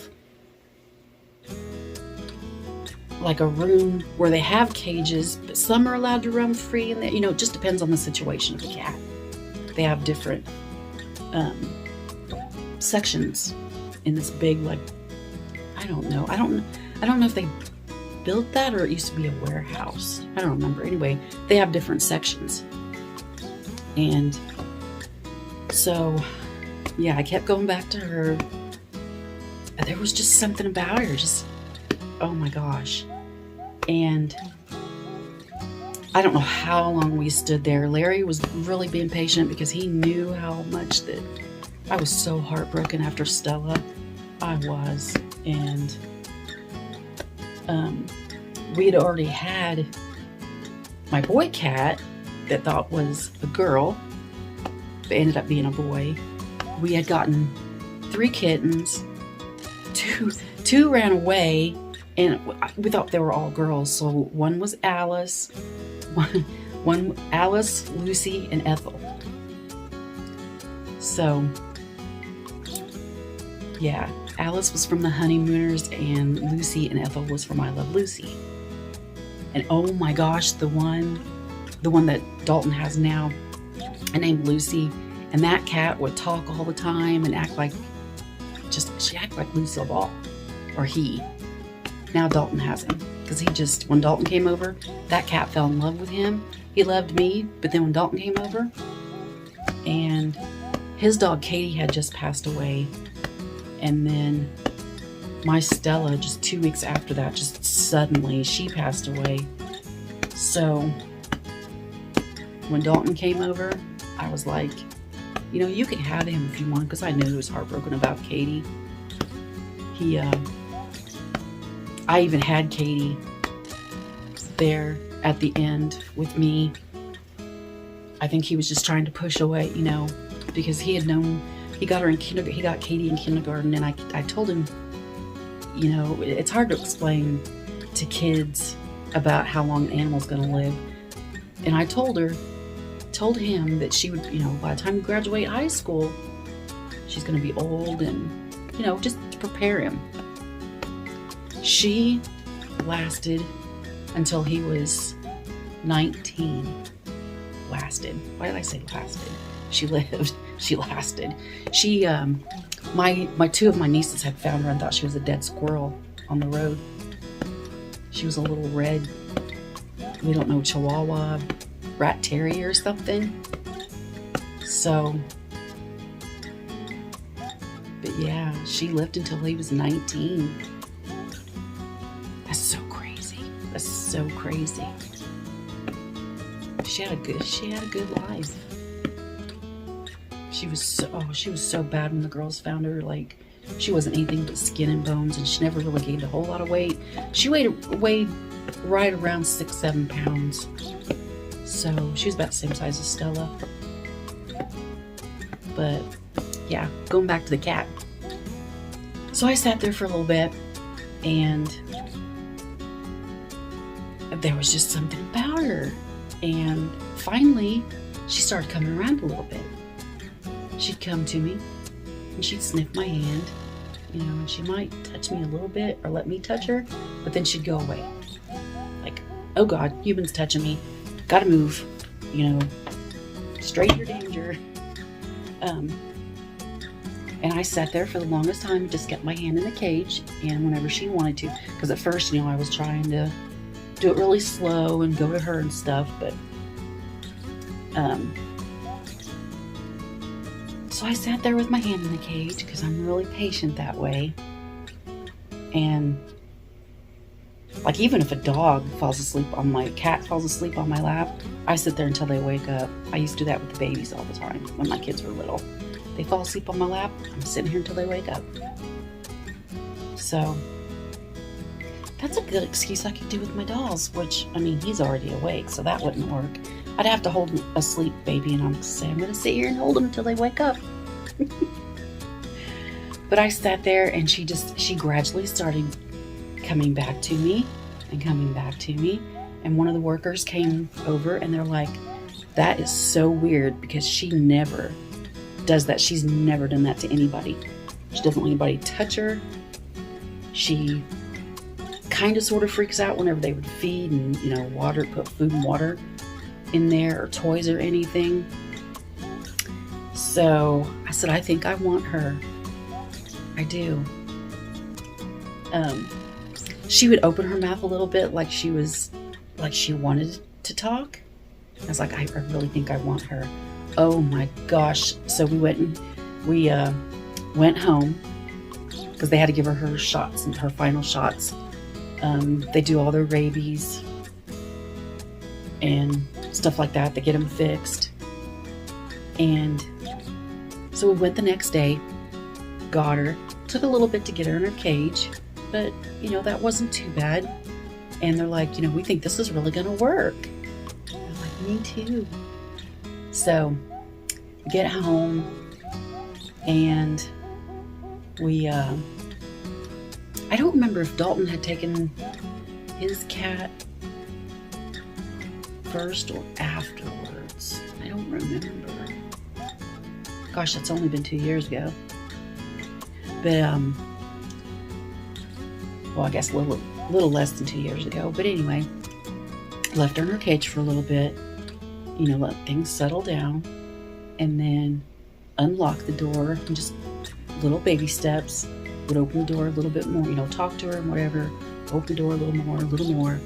like a room where they have cages, but some are allowed to roam free, and it just depends on the situation of the cat. They have different sections in this big, like, I don't know if they built that or it used to be a warehouse. I don't remember. Anyway, they have different sections. And so, yeah, I kept going back to her. And there was just something about her, just, oh my gosh. And I don't know how long we stood there. Larry was really being patient because he knew how much that I was so heartbroken after Stella. I was. And we had already had my boy cat that thought was a girl, but ended up being a boy. We had gotten 3 kittens. Two ran away, and we thought they were all girls. So one was Alice, one Alice, Lucy, and Ethel. So yeah, Alice was from the Honeymooners, and Lucy and Ethel was from I Love Lucy. And oh my gosh, the one that Dalton has now, I named Lucy, and that cat would talk all the time and act like, she acted like Lucille Ball, or he. Now Dalton has him, because when Dalton came over, that cat fell in love with him. He loved me, but then when Dalton came over, and his dog Katie had just passed away, and then my Stella, just 2 weeks after that, just suddenly, she passed away. So when Dalton came over, I was like, you can have him if you want, because I knew he was heartbroken about Katie. I even had Katie there at the end with me. I think he was just trying to push away, because he had known, he got Katie in kindergarten, and I told him, it's hard to explain to kids about how long an animal's going to live. And I told him that she would, by the time we graduate high school, she's going to be old, and, just to prepare him. She lasted until he was 19. Lasted. Why did I say lasted? She lived. She lasted. She, my 2 of my nieces had found her and thought she was a dead squirrel on the road. She was a little red, we don't know, Chihuahua, rat terrier or something. So, but yeah, she lived until he was 19. That's so crazy. That's so crazy. She had a good life. She was so bad when the girls found her. Like, she wasn't anything but skin and bones, and she never really gained a whole lot of weight. She weighed right around 6-7 pounds. So she was about the same size as Stella. But yeah, going back to the cat. So I sat there for a little bit, and there was just something about her. And finally, she started coming around a little bit. She'd come to me, and she'd sniff my hand, and she might touch me a little bit or let me touch her, but then she'd go away. Like, oh God, humans touching me. Gotta move, stranger danger. And I sat there for the longest time and just kept my hand in the cage, and whenever she wanted to, because at first, I was trying to do it really slow and go to her and stuff, but so I sat there with my hand in the cage because I'm really patient that way. And like, even if a dog falls asleep on my cat falls asleep on my lap, I sit there until they wake up. I used to do that with the babies all the time when my kids were little. They fall asleep on my lap, I'm sitting here until they wake up. So that's a good excuse I could do with my dolls, which, I mean, he's already awake, so that wouldn't work. I'd have to hold a sleep baby, and I'm going to sit here and hold them until they wake up. But I sat there, and she gradually started coming back to me and coming back to me. And one of the workers came over, and they're like, that is so weird, because she never does that. She's never done that to anybody. She doesn't let anybody touch her. She kind of sort of freaks out whenever they would feed and, you know, water, put food and water in there, or toys or anything. So I said, I think I want her. I do. She would open her mouth a little bit like she wanted to talk. I was like, I really think I want her. Oh my gosh. So we went home, because they had to give her shots, and her final shots. They do all their rabies and stuff like that. They get them fixed. And so we went the next day, got her. Took a little bit to get her in her cage, but, you know, that wasn't too bad. And they're like, you know, we think this is really going to work. I'm like, me too. So we get home, and we, I don't remember if Dalton had taken his cat first or afterwards. I don't remember. Gosh, that's only been 2 years ago. But, well, I guess a little less than 2 years ago. But anyway, left her in her cage for a little bit, you know, let things settle down, and then unlock the door, and just little baby steps. Would open the door a little bit more, you know, talk to her and whatever, open the door a little more,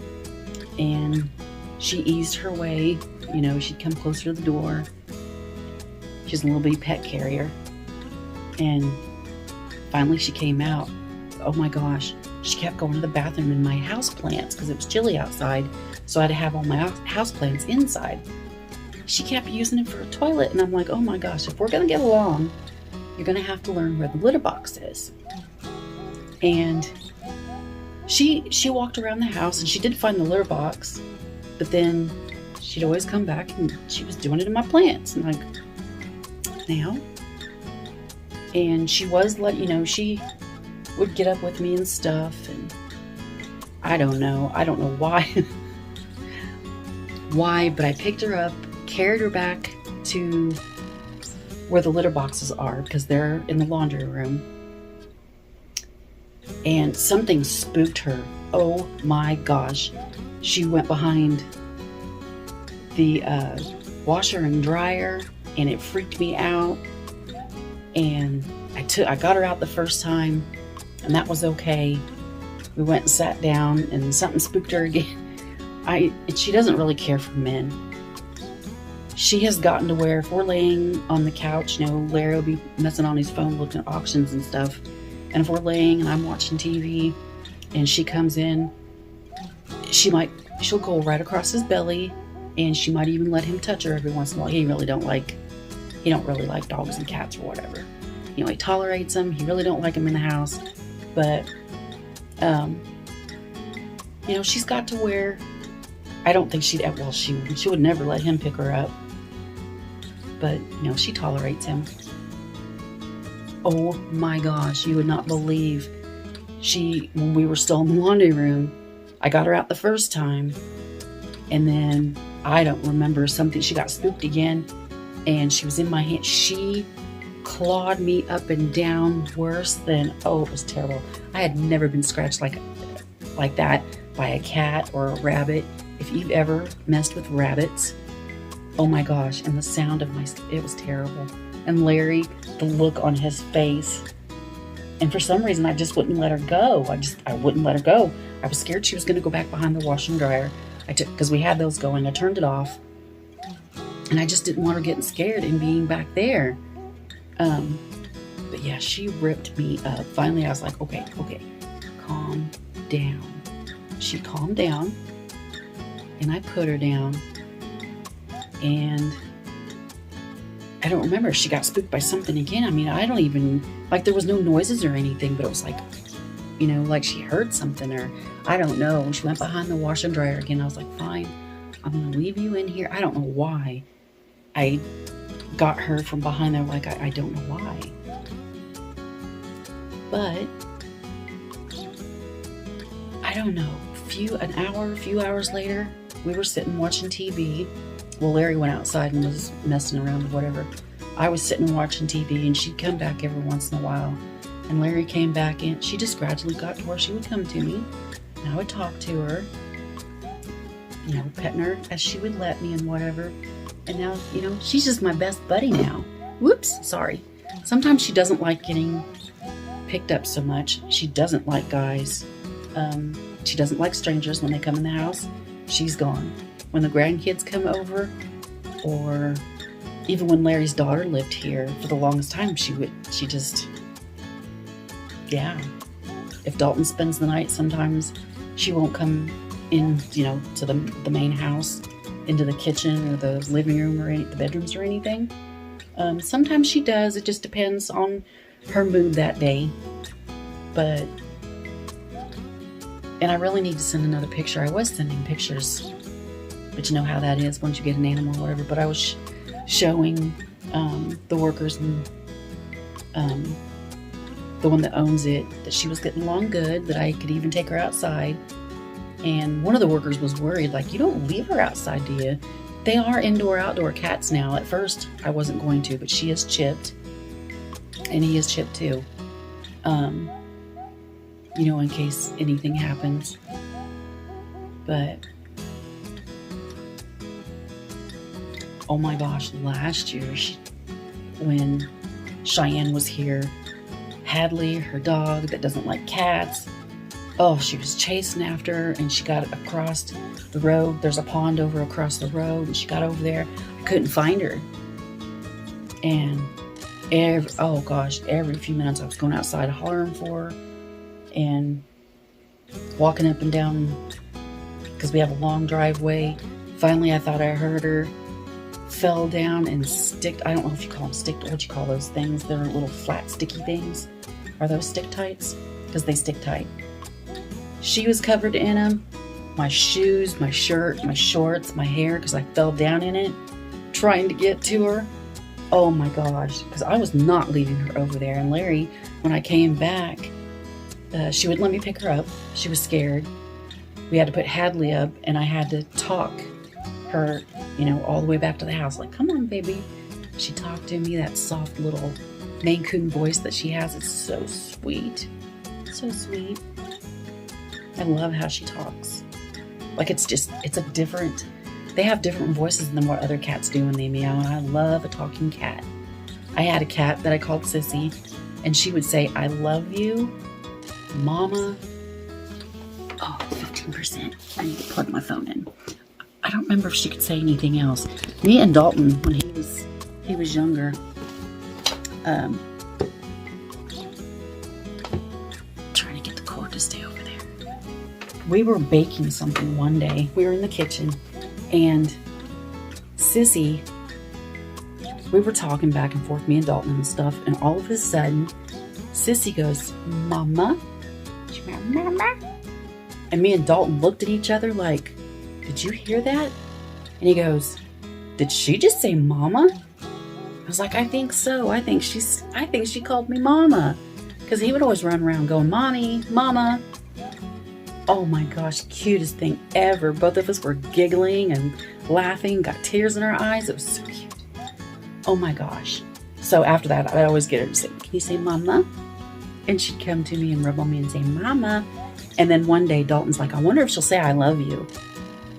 and she eased her way, you know, she'd come closer to the door. She's a little bitty pet carrier, and finally she came out. Oh my gosh, she kept going to the bathroom in my houseplants, because it was chilly outside, so I had to have all my houseplants inside. She kept using it for a toilet, and I'm like, oh my gosh, if we're gonna get along, you're gonna have to learn where the litter box is. And she walked around the house, and she did find the litter box, but then she'd always come back, and she was doing it in my plants. And like, now? And she was you know, she would get up with me and stuff, and I don't know why, but I picked her up, carried her back to where the litter boxes are, because they're in the laundry room. And something spooked her. Oh my gosh. She went behind the washer and dryer, and it freaked me out. And I got her out the first time, and that was okay. We went and sat down, and something spooked her again. She doesn't really care for men. She has gotten to where if we're laying on the couch, you know, Larry will be messing on his phone looking at auctions and stuff. And if we're laying and I'm watching TV and she comes in, she'll go right across his belly, and she might even let him touch her every once in a while. He don't really like dogs and cats or whatever. You know, he tolerates them. He really don't like them in the house. But, you know, she's got to where I don't think she would never let him pick her up. But, you know, she tolerates him. Oh my gosh, you would not believe. When we were still in the laundry room, I got her out the first time, and then I don't remember something. She got spooked again, and she was in my hand. She clawed me up and down worse than, it was terrible. I had never been scratched like that by a cat or a rabbit. If you've ever messed with rabbits, oh my gosh, and the sound of it was terrible. And Larry, the look on his face. And for some reason, I just wouldn't let her go. I wouldn't let her go. I was scared she was going to go back behind the washer and dryer. Because we had those going, I turned it off. And I just didn't want her getting scared and being back there. But yeah, she ripped me up. Finally, I was like, okay, calm down. She calmed down, and I put her down, and I don't remember if she got spooked by something again. I mean, I don't even, like, there was no noises or anything, but it was like, you know, like she heard something, or I don't know. She went behind the washer and dryer again. I was like, fine, I'm going to leave you in here. I don't know why I got her from behind there. Like, I don't know why. But I don't know. A few hours later, we were sitting watching TV. Well, Larry went outside and was messing around or whatever. I was sitting watching TV, and she'd come back every once in a while. And Larry came back in. She just gradually got to where she would come to me, and I would talk to her, you know, petting her as she would let me and whatever. And now, you know, she's just my best buddy now. Whoops, sorry. Sometimes she doesn't like getting picked up so much. She doesn't like guys. She doesn't like strangers when they come in the house. She's gone. When the grandkids come over, or even when Larry's daughter lived here for the longest time, she just, yeah. If Dalton spends the night, sometimes she won't come in, you know, to the main house, into the kitchen or the living room or the bedrooms or anything. Sometimes she does. It just depends on her mood that day. But, and I really need to send another picture. I was sending pictures, but you know how that is once you get an animal or whatever. But I was showing the workers and the one that owns it that she was getting along good, that I could even take her outside. And one of the workers was worried, like, you don't leave her outside, do you? They are indoor-outdoor cats now. At first, I wasn't going to, but she is chipped, and he is chipped too. You know, in case anything happens. But oh my gosh, last year, when Cheyenne was here, Hadley, her dog that doesn't like cats, oh, she was chasing after her, and she got across the road. There's a pond over across the road, and she got over there. I couldn't find her. And every few minutes I was going outside hollering for her and walking up and down, because we have a long driveway. Finally, I thought I heard her, fell down and I don't know if you call them what you call those things? They're little flat sticky things. Are those stick tights? Because they stick tight. She was covered in them. My shoes, my shirt, my shorts, my hair, because I fell down in it trying to get to her. Oh my gosh, because I was not leaving her over there. And Larry, when I came back, she wouldn't let me pick her up. She was scared. We had to put Hadley up, and I had to talk her, you know, all the way back to the house. Like, come on, baby. She talked to me, that soft little Maine Coon voice that she has. It's so sweet. So sweet. I love how she talks. Like, it's a different, they have different voices than what other cats do when they meow, and I love a talking cat. I had a cat that I called Sissy, and she would say, I love you, Mama. Oh, 15%. I need to plug my phone in. I don't remember if she could say anything else. Me and Dalton, when he was younger, trying to get the cord to stay over there. We were baking something one day. We were in the kitchen, and Sissy, we were talking back and forth, me and Dalton and stuff, and all of a sudden, Sissy goes, Mama? She went, Mama? And me and Dalton looked at each other like, did you hear that? And he goes, did she just say Mama? I was like, I think so. I think she called me Mama. Because he would always run around going, Mommy, Mama. Oh my gosh, cutest thing ever. Both of us were giggling and laughing, got tears in our eyes. It was so cute. Oh my gosh. So after that, I always get her to say, can you say Mama? And she'd come to me and rub on me and say, Mama. And then one day, Dalton's like, I wonder if she'll say I love you.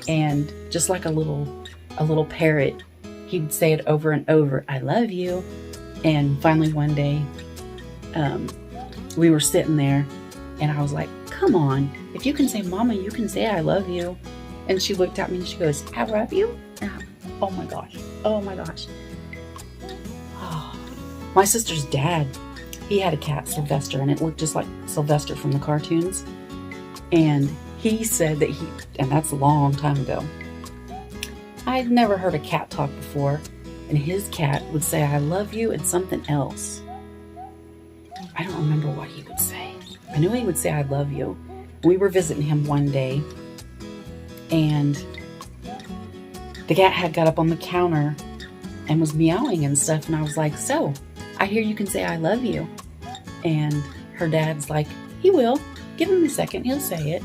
And just like a little parrot, he'd say it over and over, I love you. And finally one day, we were sitting there, and I was like, come on, if you can say Mama, you can say I love you. And she looked at me and she goes, I love you? Oh my gosh. Oh my gosh. Oh. My sister's dad, he had a cat, Sylvester, and it looked just like Sylvester from the cartoons. And he said that and that's a long time ago. I'd never heard a cat talk before, and his cat would say, I love you, and something else. I don't remember what he would say. I knew he would say, I love you. We were visiting him one day, and the cat had got up on the counter and was meowing and stuff, and I was like, so, I hear you can say, I love you. And her dad's like, he will. Give him a second, he'll say it.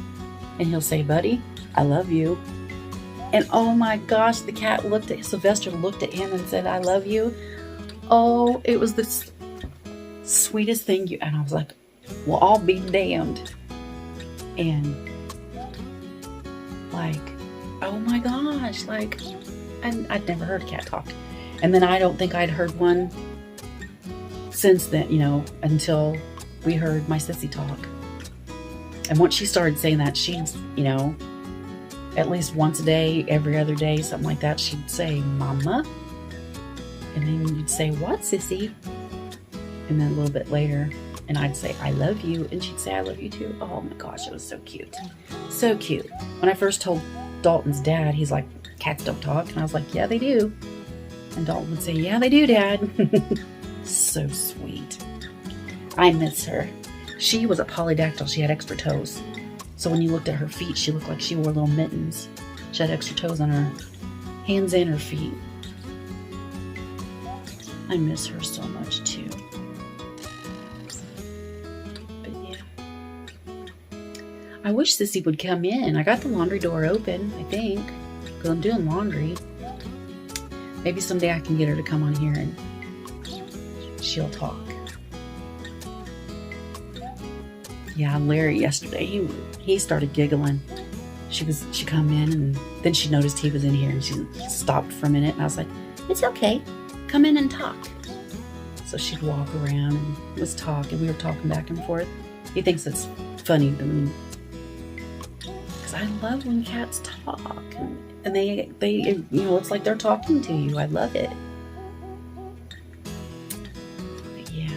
And he'll say, buddy, I love you. And oh my gosh, the cat Sylvester looked at him and said, I love you. Oh, it was the sweetest thing. And I was like, well, I'll be damned. And like, oh my gosh, like, I'd never heard a cat talk. And then I don't think I'd heard one since then, you know, until we heard my sissy talk. And once she started saying that, she'd, you know, at least once a day, every other day, something like that, she'd say, Mama. And then you'd say, what, sissy? And then a little bit later, and I'd say, I love you. And she'd say, I love you too. Oh my gosh, it was so cute. So cute. When I first told Dalton's dad, he's like, cats don't talk. And I was like, yeah, they do. And Dalton would say, yeah, they do, Dad. So sweet. I miss her. She was a polydactyl. She had extra toes. So when you looked at her feet, she looked like she wore little mittens. She had extra toes on her hands and her feet. I miss her so much too. But yeah. I wish Sissy would come in. I got the laundry door open, I think, because I'm doing laundry. Maybe someday I can get her to come on here and she'll talk. Yeah, Larry yesterday, he started giggling. She come in and then she noticed he was in here and she stopped for a minute and I was like, it's okay, come in and talk. So she'd walk around and was talking. We were talking back and forth. He thinks it's funny to me because I love when cats talk and they you know, it's like they're talking to you. I love it. But yeah,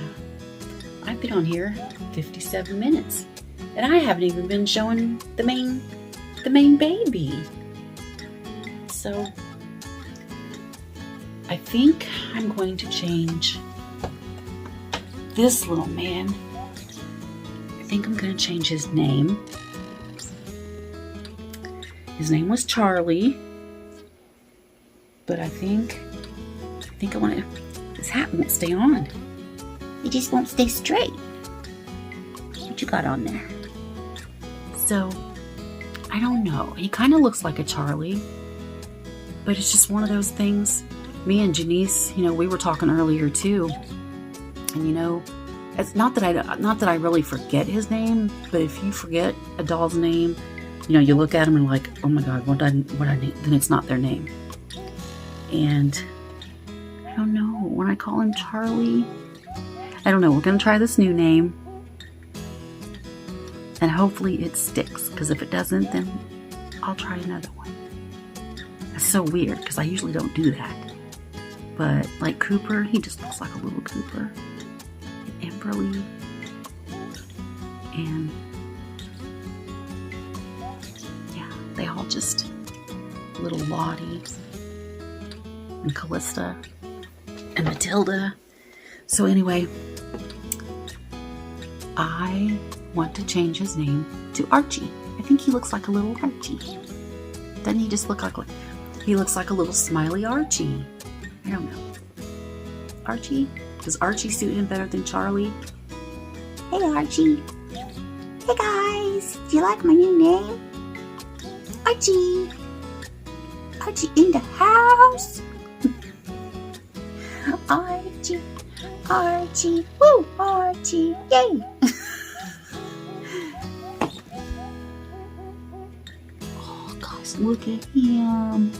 I've been on here 57 minutes and I haven't even been showing the main baby. So I think I'm going to change this little man. I think I'm going to change his name. His name was Charlie, but I think I want to, his hat won't stay on. It just won't stay straight. What you got on there? So, I don't know. He kind of looks like a Charlie, but it's just one of those things. Me and Janice, you know, we were talking earlier too, and you know, it's not that I really forget his name, but if you forget a doll's name, you know, you look at them and like, oh my God, what I need, then it's not their name. And I don't know, when I call him Charlie, I don't know, we're going to try this new name. And hopefully it sticks, because if it doesn't, then I'll try another one. That's so weird, because I usually don't do that. But like Cooper, he just looks like a little Cooper. And Amberly. And they all just little Lottie and Callista and Matilda. So anyway, I want to change his name to Archie. I think he looks like a little Archie. Doesn't he just look like he looks like a little smiley Archie? I don't know. Archie? Does Archie suit him better than Charlie? Hey Archie. Hey guys. Do you like my new name? Archie! Archie in the house! Archie! Archie! Woo! Archie! Yay! Oh guys, look at him!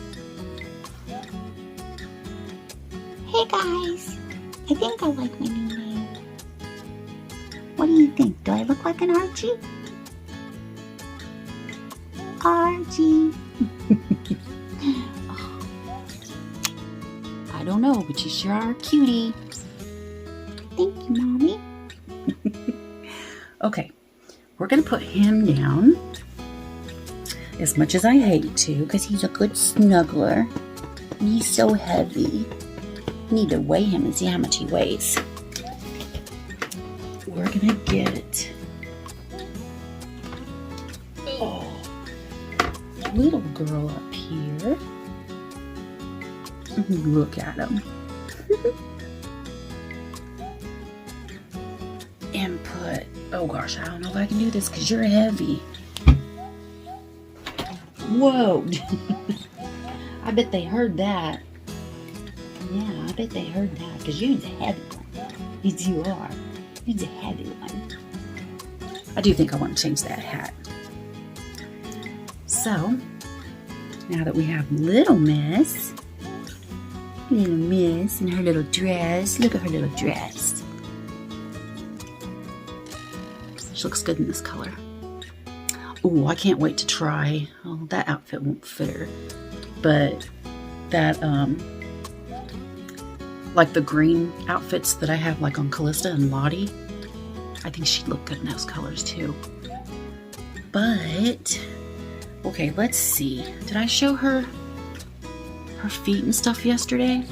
Hey guys! I think I like my new name. What do you think? Do I look like an Archie? Archie. Oh. I don't know, but you sure are a cutie. Thank you, Mommy. Okay, we're going to put him down. As much as I hate to, because he's a good snuggler. And he's so heavy. Need to weigh him and see how much he weighs. We're gonna get little girl up here. Look at him. And put, oh gosh, I don't know if I can do this because you're heavy. Whoa. I bet they heard that. Yeah, I bet they heard that because you're the heavy one. Yes, you are. You're the heavy one. I do think I want to change that hat. So, now that we have Little Miss in her little dress. Look at her little dress. She looks good in this color. Oh, I can't wait to try. Oh, that outfit won't fit her. But that, like the green outfits that I have like on Callista and Lottie, I think she'd look good in those colors too. But, okay, let's see. Did I show her feet and stuff yesterday?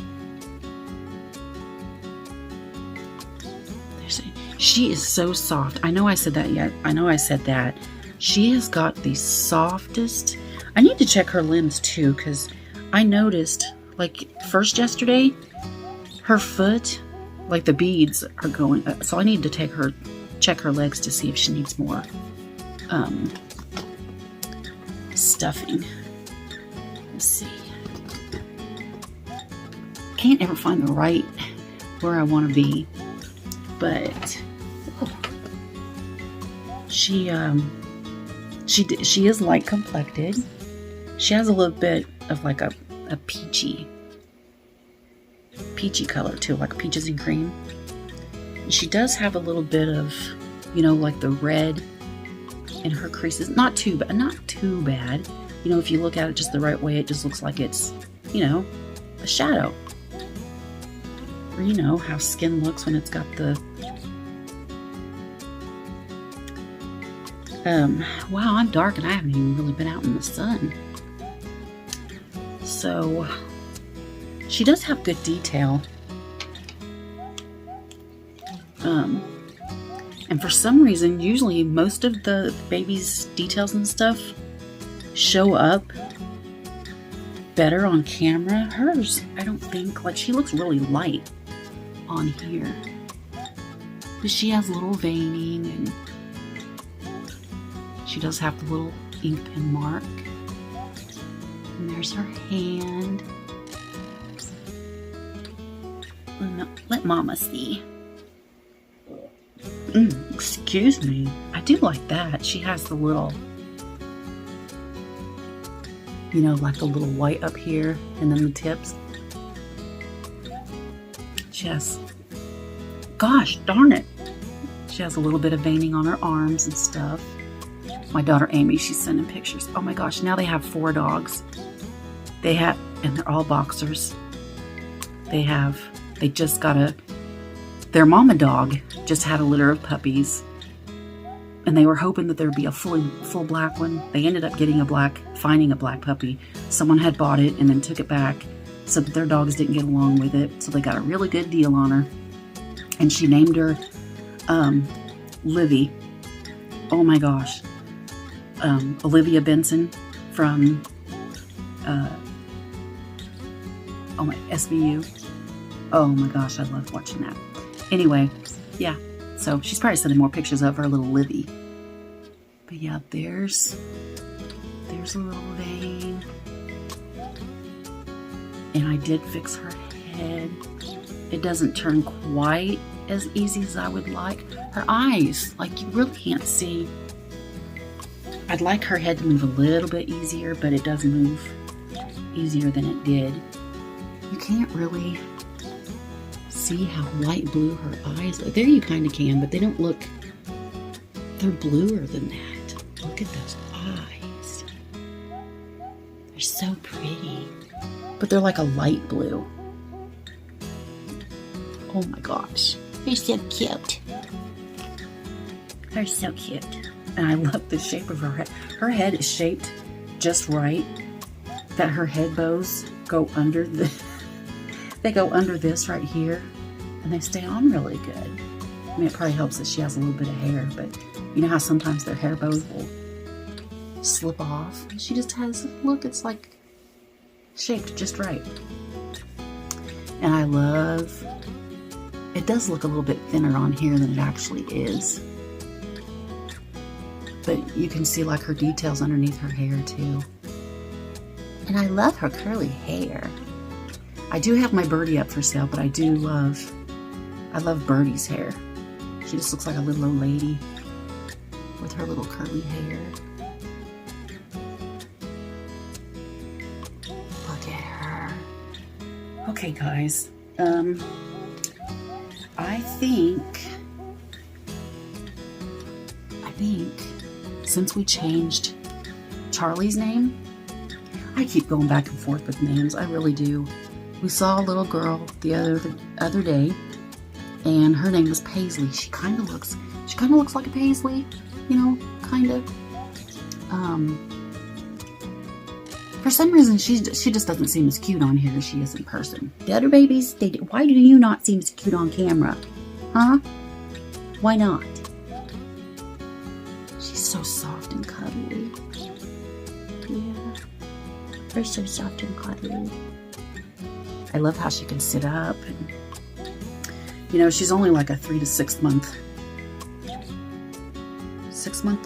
She is so soft. I know I said that yet. I know I said that. She has got the softest. I need to check her limbs too, because I noticed, like, first yesterday, her foot, like the beads are going, so I need to check her legs to see if she needs more stuffing. Let's see. Can't ever find the right where I want to be, but she is light complected. She has a little bit of like a peachy color too, like peaches and cream. And she does have a little bit of, you know, like the red in her creases. Not too bad. You know, if you look at it just the right way, it just looks like it's, you know, a shadow. Or you know how skin looks when it's got the wow, I'm dark and I haven't even really been out in the sun. So she does have good detail. And for some reason, usually most of the baby's details and stuff show up better on camera. Hers, I don't think, like, she looks really light on here. But she has little veining, and she does have the little ink pen mark. And there's her hand. Let Mama see. Excuse me. I do like that. She has the little, you know, like the little white up here and then the tips. She has, gosh darn it. She has a little bit of veining on her arms and stuff. My daughter Amy, she's sending pictures. Oh my gosh, now they have 4 dogs. And they're all boxers. They just got their mama dog just had a litter of puppies. And they were hoping that there'd be a full black one. They ended up finding a black puppy. Someone had bought it and then took it back so that their dogs didn't get along with it. So they got a really good deal on her. And she named her Livy. Oh my gosh. Olivia Benson from SVU. Oh my gosh, I love watching that. Anyway, yeah. So she's probably sending more pictures of her little Livy. But yeah, there's a little vein. And I did fix her head. It doesn't turn quite as easy as I would like. Her eyes, like, you really can't see. I'd like her head to move a little bit easier, but it does move easier than it did. You can't really see how light blue her eyes are. There you kind of can, but they don't look, they're bluer than that. Look at those eyes. They're so pretty. But they're like a light blue. Oh my gosh. They're so cute. They're so cute. And I love the shape of her head. Her head is shaped just right, that her head bows go under They go under this right here, and they stay on really good. I mean, it probably helps that she has a little bit of hair, but you know how sometimes their hair bows will slip off? She just has, look, it's like shaped just right. And I love, it does look a little bit thinner on here than it actually is. But you can see like her details underneath her hair too. And I love her curly hair. I do have my Birdie up for sale, but I love Birdie's hair. She just looks like a little old lady with her little curly hair. Look at her. Okay, guys. I think since we changed Charlie's name, I keep going back and forth with names. I really do. We saw a little girl the other day, and her name was Paisley. She kind of looks like a Paisley, you know, kind of. For some reason, she just doesn't seem as cute on here as she is in person. The other babies, why do you not seem as cute on camera? Huh? Why not? She's so soft and cuddly. Yeah. They're so soft and cuddly. I love how she can sit up. And, you know, she's only like a 3 to 6 month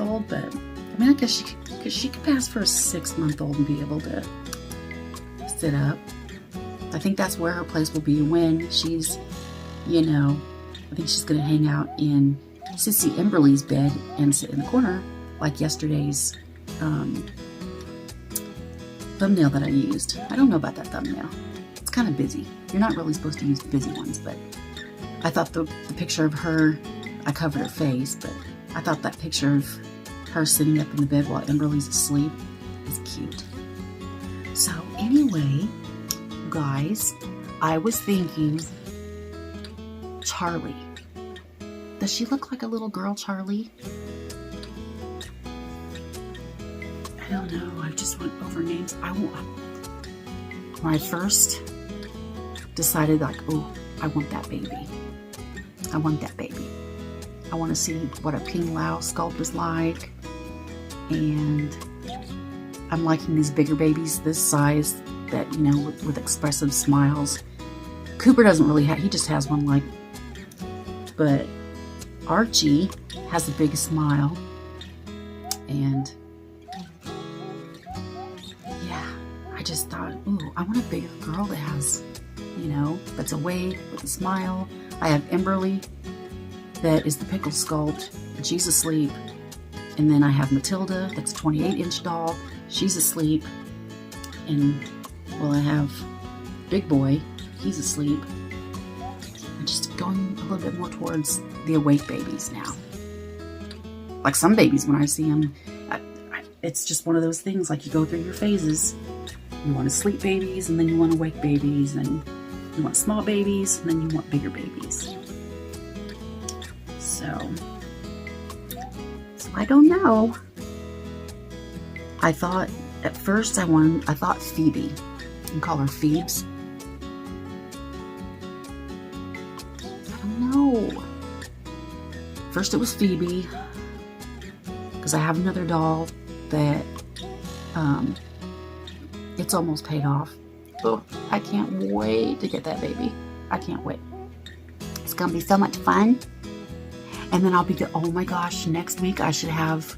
old, but I mean, I guess she could pass for a 6-month-old and be able to sit up. I think that's where her place will be when she's, you know, I think she's going to hang out in Sissy Emberly's bed and sit in the corner like yesterday's thumbnail that I used. I don't know about that thumbnail. It's kind of busy. You're not really supposed to use busy ones, but I thought the picture of her, I covered her face, but I thought that picture of her sitting up in the bed while Emberly's asleep is cute. So anyway, guys, I was thinking, Charlie. Does she look like a little girl, Charlie? I don't know. I just went over names. When I first decided, like, oh, I want that baby. I want that baby. I want to see what a Ping Lao sculpt is like. And I'm liking these bigger babies this size that, you know, with expressive smiles. Cooper doesn't really have, he just has one like, but Archie has the biggest smile. And yeah, I just thought, ooh, I want a bigger girl that has, you know, that's awake with a smile. I have Emberly, that is the pickle sculpt, and she's asleep. And then I have Matilda, that's a 28-inch doll. She's asleep. And, well, I have Big Boy, he's asleep. I'm just going a little bit more towards the awake babies now. Like some babies, when I see them, it's just one of those things, like you go through your phases. You want to sleep babies, and then you want awake babies, and you want small babies, and then you want bigger babies. So I don't know. I thought at first I thought Phoebe, and call her Phoebes. I don't know. First it was Phoebe, because I have another doll that it's almost paid off. Oh, I can't wait to get that baby. I can't wait. It's gonna be so much fun. And then I'll be, oh my gosh, next week I should have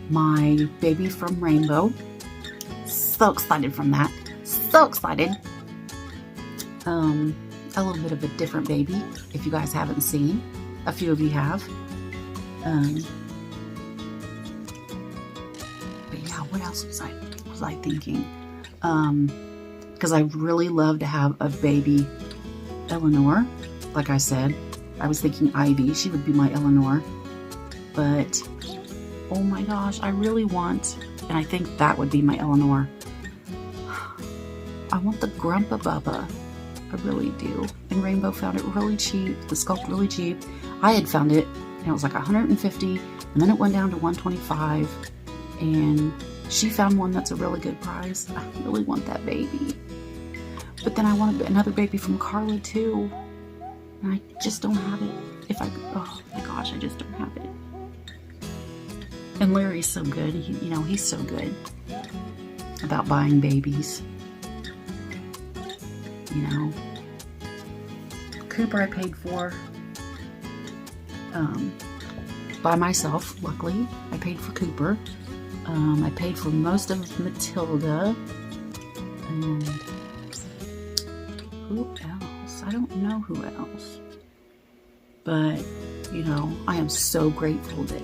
my baby from Rainbow. So excited from that. So excited. A little bit of a different baby, if you guys haven't seen. A few of you have. But yeah, what else was I thinking? Because I really love to have a baby Eleanor. Like I said, I was thinking Ivy. She would be my Eleanor. But, oh my gosh, I really want, and I think that would be my Eleanor. I want the Grumpa Bubba. I really do. And Rainbow found it really cheap. The sculpt really cheap. I had found it, and it was like $150, and then it went down to $125. And she found one that's a really good price. I really want that baby. But then I want another baby from Carla too. And I just don't have it. Oh my gosh, I just don't have it. And Larry's so good. He's so good about buying babies. Cooper I paid for by myself, luckily. I paid for Cooper. I paid for most of Matilda. And who else? I don't know who else. But, I am so grateful that,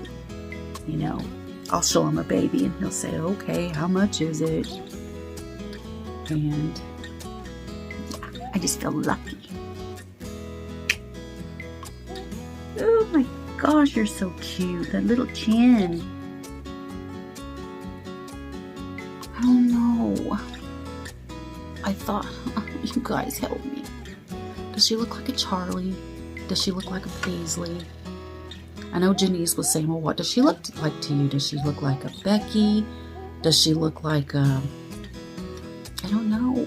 I'll show him a baby and he'll say, okay, how much is it? And yeah, I just feel lucky. Oh my gosh, you're so cute. That little chin. Oh no. I thought, you guys help me. Does she look like a Charlie? Does she look like a Paisley? I know Janice was saying, well, what does she look like to you? Does she look like a Becky? Does she look like a... I don't know.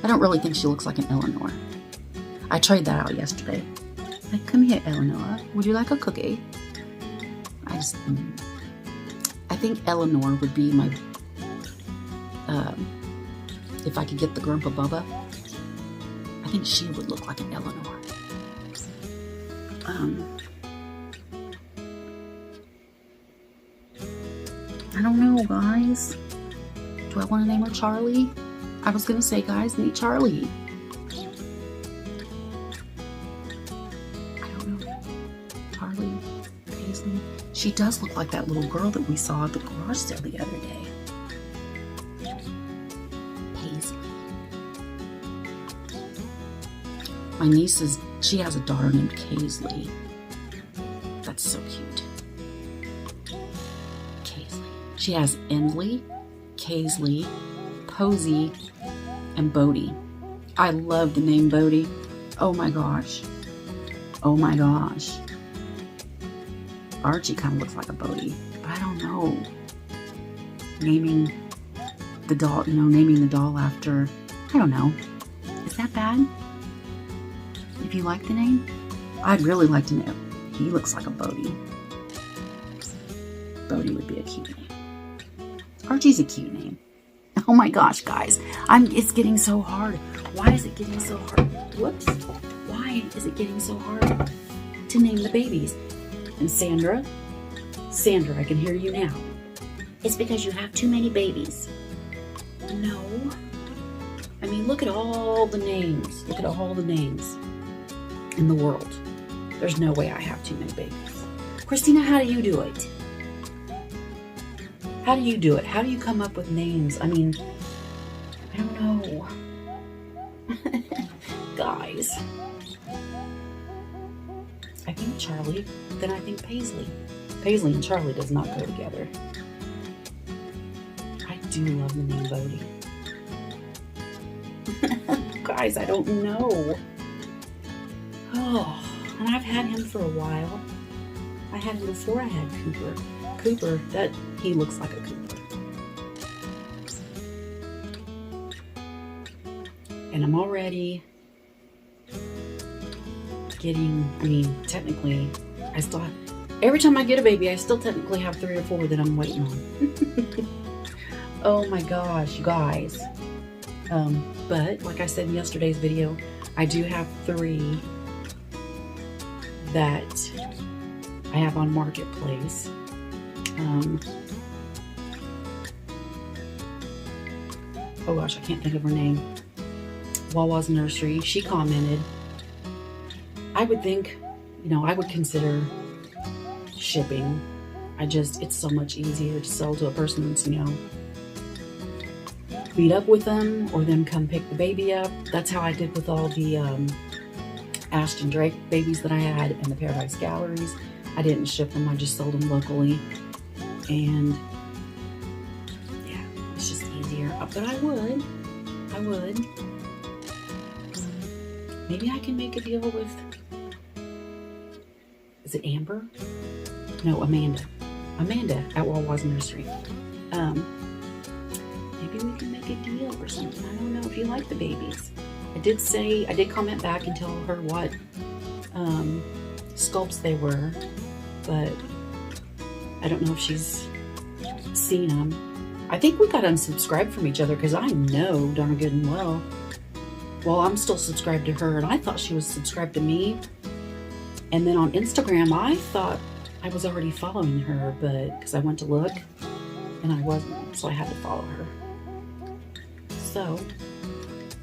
I don't really think she looks like an Eleanor. I tried that out yesterday. Like, come here, Eleanor. Would you like a cookie? I think Eleanor would be my... if I could get the Grandpa Bubba, I think she would look like an Eleanor. I don't know, guys. Do I want to name her Charlie? I was going to say, guys, meet Charlie. I don't know. Charlie, Paisley. She does look like that little girl that we saw at the garage sale the other day. Paisley. My niece she has a daughter named Kaisley. That's so cute. Kaisley. She has Endley, Kaisley, Posey, and Bodie. I love the name Bodie. Oh my gosh. Oh my gosh. Archie kind of looks like a Bodie, but I don't know. Naming the doll after, I don't know. Is that bad? If you like the name, I'd really like to know. He looks like a Bodie. Bodie would be a cute name. Archie's a cute name. Oh my gosh, guys. It's getting so hard. Why is it getting so hard? Whoops. Why is it getting so hard to name the babies? And Sandra, I can hear you now. It's because you have too many babies. No. I mean, look at all the names. Look at all the names in the world. There's no way I have too many babies. Christina, how do you do it? How do you do it? How do you come up with names? I mean, I don't know. Guys. I think Charlie, then I think Paisley. Paisley and Charlie does not go together. I do love the name Bodie. Guys, I don't know. Oh, and I've had him for a while. I had him before I had Cooper. Cooper, he looks like a Cooper. And I'm already technically, every time I get a baby, I still technically have 3 or 4 that I'm waiting on. Oh my gosh, you guys. But like I said in yesterday's video, I do have 3 that I have on Marketplace. Oh gosh, I can't think of her name. Wawa's Nursery. She commented. I would think, I would consider shipping. It's so much easier to sell to a person that's, meet up with them or them come pick the baby up. That's how I did with all the Ashton Drake babies that I had and the Paradise Galleries. I didn't ship them, I just sold them locally. And yeah, it's just easier. But I would. Maybe I can make a deal with, is it Amber? No, Amanda. Amanda at Wawa's Nursery. Maybe we can make good deal or something. I don't know if you like the babies. I did comment back and tell her what sculpts they were, but I don't know if she's seen them. I think we got unsubscribed from each other because I know darn good and well I'm still subscribed to her, and I thought she was subscribed to me. And then on Instagram, I thought I was already following her, but because I went to look and I wasn't, so I had to follow her. So,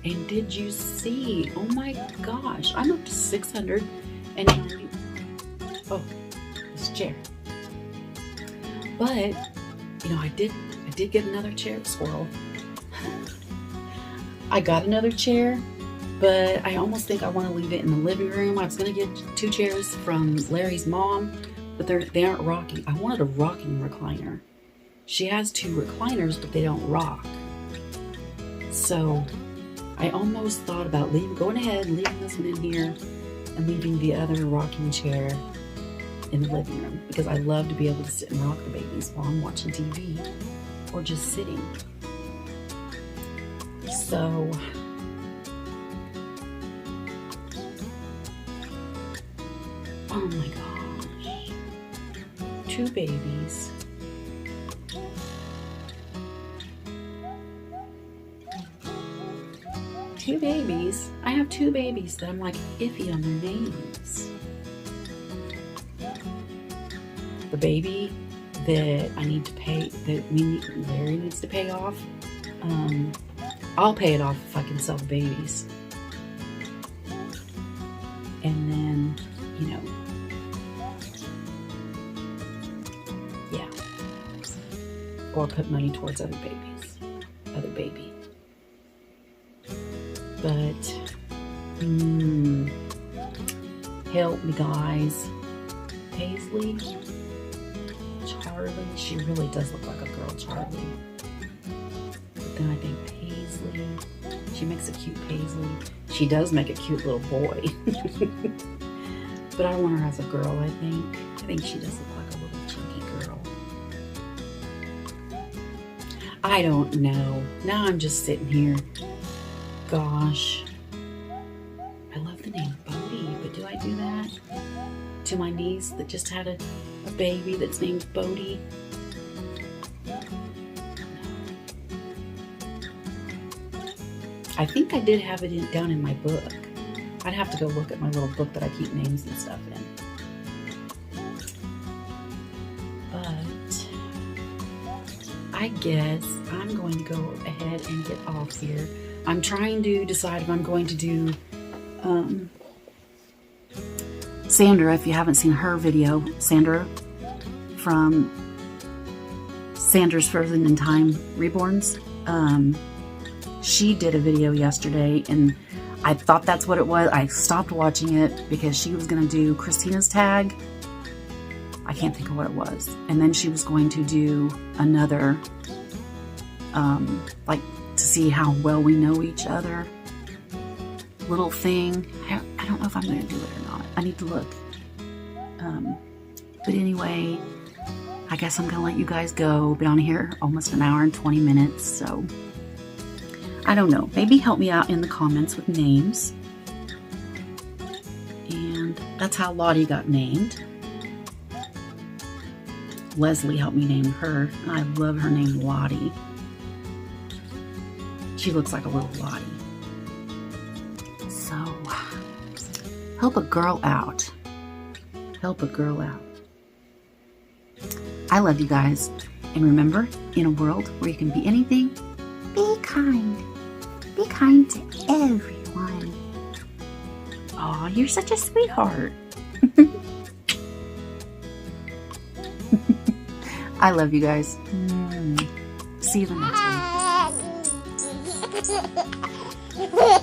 and did you see? Oh my gosh, I'm up to 690. Oh, this chair. But you know, I did get another chair, squirrel. I got another chair, but I almost think I want to leave it in the living room. I was going to get 2 chairs from Larry's mom, but they aren't rocking. I wanted a rocking recliner. She has 2 recliners, but they don't rock. So I almost thought about going ahead and leaving this one in here and leaving the other rocking chair in the living room, because I love to be able to sit and rock the babies while I'm watching TV or just sitting. So oh my gosh, 2 babies. Two babies. I have 2 babies that I'm like iffy on their names. The baby that I need to pay, Larry needs to pay off. I'll pay it off if I can sell the babies. And then, you know, yeah. Or put money towards other baby. But, help me guys. Paisley, Charlie, she really does look like a girl, Charlie. But then I think Paisley, she makes a cute Paisley. She does make a cute little boy. But I want her as a girl, I think. I think she does look like a little chunky girl. I don't know. Now I'm just sitting here. Gosh. I love the name Bodie, but do I do that to my niece that just had a baby that's named Bodie? I think I did have it down in my book. I'd have to go look at my little book that I keep names and stuff in. But I guess I'm going to go ahead and get off here. I'm trying to decide if I'm going to do Sandra, if you haven't seen her video, Sandra from Sandra's Frozen in Time Reborns. She did a video yesterday, and I thought that's what it was. I stopped watching it because she was going to do Christina's tag. I can't think of what it was. And then she was going to do another, like, to see how well we know each other little thing. I don't know if I'm going to do it or not. I need to look. But anyway, I guess I'm going to let you guys go. Been on here almost an hour and 20 minutes, so I don't know. Maybe help me out in the comments with names. And that's how Lottie got named. Leslie helped me name her. I love her name, Lottie. She looks like a little Lottie. So, help a girl out. Help a girl out. I love you guys. And remember, in a world where you can be anything, be kind. Be kind to everyone. Aw, you're such a sweetheart. I love you guys. See you the next one.